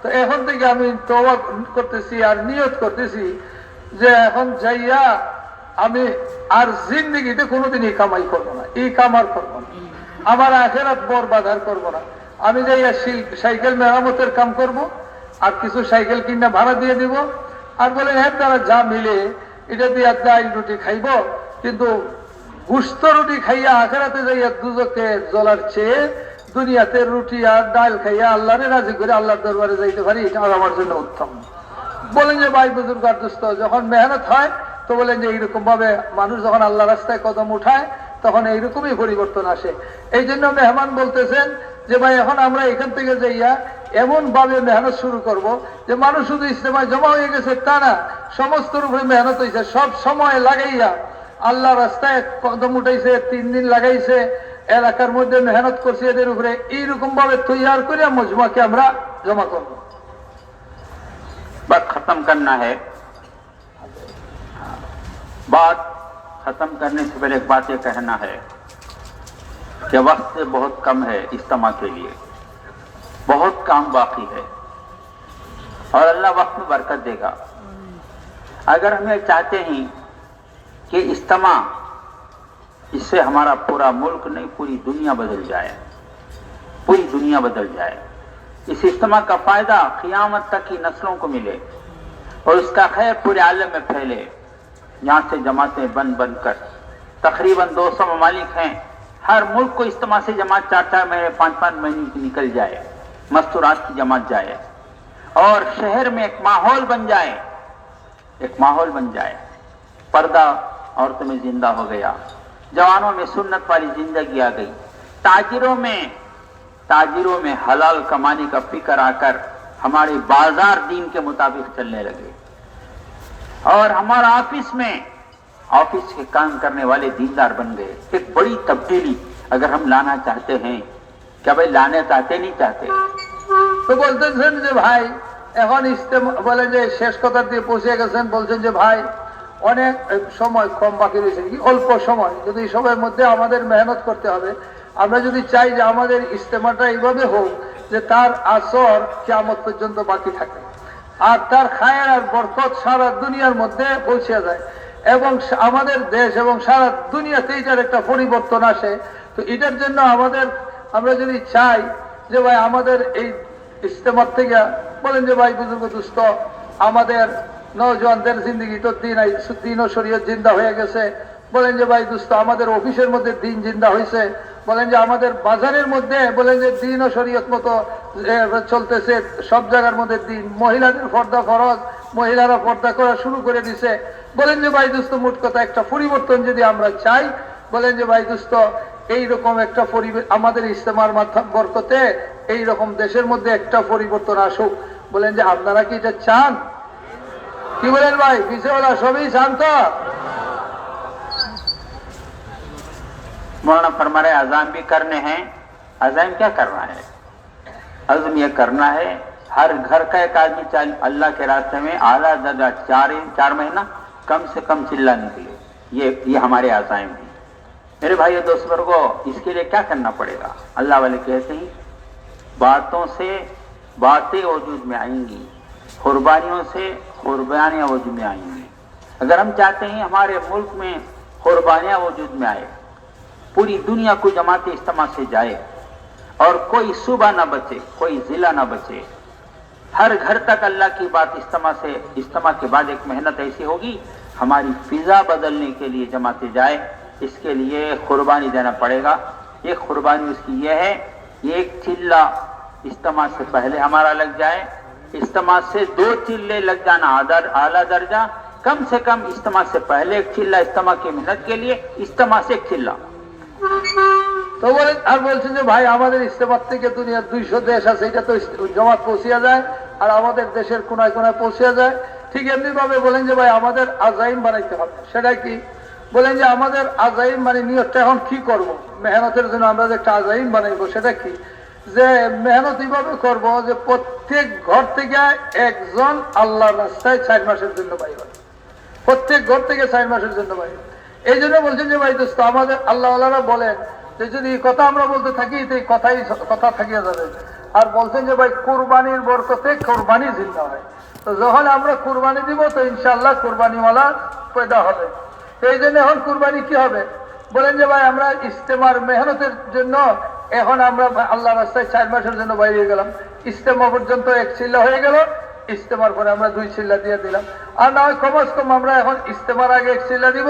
Speaker 1: তো এখন থেকে আমি তওবা করতেছি আর নিয়ত করতেছি যে এখন যাইয়া আমি আর জিন্দিগিতে কোনোদিনই কামাই করবো না, এই কামার করবো না, আমার আখেরাত বরবাদ আর করবো না। আমি যাইয়া সাইকেল মেরামতের কাম করব, আর কিছু সাইকেল কিনে ভাড়া দিয়ে দিব, আর বলেন এর দ্বারা যা মিলে এটা দিয়ে ডাল রুটি খাইব, কিন্তু গুস্ত রুটি খাইয়া আখেরাতে যাইয়া দুজকে জ্বলার চেয়ে দুনিয়াতে রুটি আর ডাল খাইয়া আল্লাহরে রাজি করে আল্লাহর দরবারে যাইতে পারি, এটা আমার জন্য উত্তম। বলেন যে ভাই বুজুর্গ আর দুস্থ, যখন মেহনত হয় তো বলেন যে এইরকম ভাবে মানুষ যখন আল্লাহ রাস্তায় কদম উঠায় তখন এইরকমই পরিবর্তন আসে। এই জন্য মেহমান বলতেছেন যে ভাই এখন আমরা এখান থেকে যাইয়া এমন ভাবে মেহনত শুরু করব যে মানুষ শুধু ইজতেমায় জমা হয়ে গেছে তা না, সমস্ত রূপে মেহনত হয়েছে, সব সময় লাগাইয়া আল্লাহ রাস্তায় কদম উঠাইছে, 3 দিন লাগাইছে, এলাকার মধ্যে মেহনত করছে, এদের উপরে এইরকম ভাবে তৈয়ার করে মজমাকে আমরা জমা করব।
Speaker 2: बात खत्म करना है। बात खत्म करने से पहले एक बात ये कहना है कि वक्त बहुत कम है इज्तिमा के लिए, बहुत काम बाकी है और अल्लाह वक्त में बरकत देगा। अगर हम ये चाहते हैं कि इज्तिमा इससे हमारा पूरा मुल्क नहीं पूरी दुनिया बदल जाए, पूरी दुनिया बदल जाए, इस इज्तिमा का फायदा क़ियामत तक की नस्लों को मिले और इसका खैर पूरे आलम में फैले। यहाँ से जमातें बन बन कर तकरीबन 200 ममालिक हैं, हर मुल्क को इज्तिमा से जमात 4-4 महीने 5-5 महीने की निकल जाए, मस्तूरात की जमात जाए और शहर में एक माहौल बन जाए, एक माहौल बन जाए। पर्दा औरतों में जिंदा हो गया, जवानों में सुन्नत वाली जिंदगी आ गई, ताजिरों में हलाल कमाने का फिक्र आकर हमारे बाजार दीन के मुताबिक चलने लगे और हमारा ऑफिस के काम करने वाले दीनदार बन गए। एक बड़ी तब्दीली अगर हम लाना चाहते हैं, क्या भाई लाने चाहते नहीं चाहते?
Speaker 1: তো বলতেছেন যে ভাই এখন বলেন যে শেষ কথা দিয়ে পৌঁছে গেছেন, বলছেন যে ভাই অনেক সময় কম বাকি রয়েছে, কি অল্প সময়, যদি এই সময়ের মধ্যে আমাদের মেহনত করতে হবে। আমরা যদি চাই যে আমাদের ইজতেমাটা এইভাবে হোক যে তার আসর কিয়ামত পর্যন্ত বাকি থাকে আর তার খায়ের আর বরকত সারা দুনিয়ার মধ্যে পৌঁছে যায় এবং আমাদের দেশ এবং সারা দুনিয়াতে এটার একটা পরিবর্তন আসে, তো এটার জন্য আমরা যদি চাই যে ভাই আমাদের এই ইজতেমার থেকে বলেন যে ভাই বুজুর্গ দুস্থ আমাদের নওজওয়ানদের জিন্দগি তো দিন ও শরীয়ত জিন্দা হয়ে গেছে, বলেন যে ভাই দুস্থ আমাদের অফিসের মধ্যে দিন জিন্দা হয়েছে, বলেন যে আমাদের বাজারের মধ্যে বলেন যে দিন ও শরীয়ত মতো চলতেছে, সব জায়গার মধ্যে দিন, মহিলাদের পর্দা ফরজ, মহিলারা পর্দা করা শুরু করে দিছে, বলেন যে ভাই দুস্থ মোট কথা একটা পরিবর্তন যদি আমরা চাই, বলেন যে ভাই দুস্থ এইরকম একটা পরিবেশ আমাদের ইজতেমার মাধ্যমে বরকতে এইরকম দেশের মধ্যে একটা পরিবর্তন আসুক। বলেন যে আপনারা কি এটা চান? কি বলেন ভাই, পিছেওয়ালা সবই চান তো?
Speaker 2: मौलाना फरमा रहे अज़ाम भी करने हैं। अज़ाम क्या करना है? अज़म ये करना है हर घर का एक आदमी अल्लाह के रास्ते में आला दर्जा 4 महीना कम से कम चिल्लाने के लिए, ये हमारे अज़ाम हैं। मेरे भाई दोस्त वर्गो, इसके लिए क्या करना पड़ेगा? अल्लाह वाले कहते हैं बातों से बातें वजूद में आएंगी, कुर्बानियों से कुर्बानियाँ वजूद में आएंगी। अगर हम चाहते हैं हमारे मुल्क में कुर्बानियाँ वजूद में आए, पूरी दुनिया को जमाते इज्तिमा से जाए और कोई सूबा ना बचे, कोई जिला ना बचे, हर घर तक अल्लाह की बात इज्तिमा के बाद एक मेहनत ऐसी होगी हमारी फिजा बदलने के लिए जमाते जाए, इसके लिए कुर्बानी देना पड़ेगा। एक कुर्बानी उसकी ये है, एक चिल्ला इज्तिमा से पहले हमारा लग जाए, इज्तिमा से 2 चिल्ले लग जाना आला दर्जा, कम से कम इज्तिमा से पहले एक चिल्ला, इज्तिमा की मेहनत के लिए इज्तिमा से एक चिल्ला।
Speaker 1: তো বলেন আর বলছেন যে ভাই আমাদের ইজতেমার থেকে দুনিয়ার 200 দেশ আছে, এটা তো জমাত পৌঁছে যায় আর আমাদের দেশের কোনায় কোনায় পৌঁছে যায়, ঠিক এমনি ভাবে বলেন যে ভাই আমাদের আজাইম বানাইতে হবে। সেটা কি? বলেন যে আমাদের আজাইম মানে নিয়তটা এখন কি করব, মেহনতের জন্য আমরা যে একটা আজাইম বানাইবো, সেটা কি? যে মেহনত এইভাবে করবো যে প্রত্যেক ঘর থেকে একজন আল্লাহর রাস্তায় 4 মাসের জন্য বাইর হবে, প্রত্যেক ঘর থেকে 4 মাসের জন্য বাইর। এই জন্য বলছেন যে ভাই দোস্ত আমাদের আল্লাহ আল্লাহরা বলেন যে যদি এই কথা আমরা বলতে থাকি তো এই কথা থাকিয়া যাবে। আর বলছেন যে ভাই কুরবানির বরকতে কুরবানি জিন্দা হয়। তো যখন আমরা কুরবানি দিব তো ইনশাআল্লাহ কুরবানিওয়ালা পয়দা হবে। তো এই জন্য এখন কুরবানি কি হবে বলেন যে ভাই আমরা ইস্তেমার মেহনতের জন্য এখন আমরা আল্লাহ রাস্তায় 4 মাসের জন্য বাইরে গেলাম, ইস্তেমা পর্যন্ত 1 চিল্লা হয়ে গেল, ইস্তেমার পরে আমরা 2 চিল্লা দিয়ে দিলাম। আর না হয় কমাস কম আমরা এখন ইস্তেমার আগে 1 চিল্লা দিব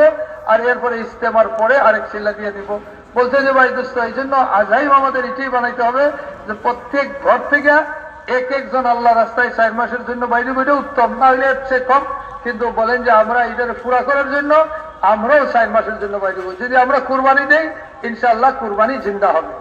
Speaker 1: আর এরপরে ইস্তেমার পরে আরেক চিল্লা দিয়ে দিব। বলতে যে ভাই দোস্ত এই জন্য আজাইম আমাদের এটাই বানাইতে হবে যে প্রত্যেক ঘর থেকে একজন আল্লাহ রাস্তায় 4 মাসের জন্য বাইরে বেরো, উত্তম না হইলে সে কম, কিন্তু বলেন যে আমরা এটার পুরা করার জন্য আমরাও 4 মাসের জন্য বাইরে। যদি আমরা কুরবানি দেই ইনশাআল্লাহ কুরবানি জিন্দা হবে।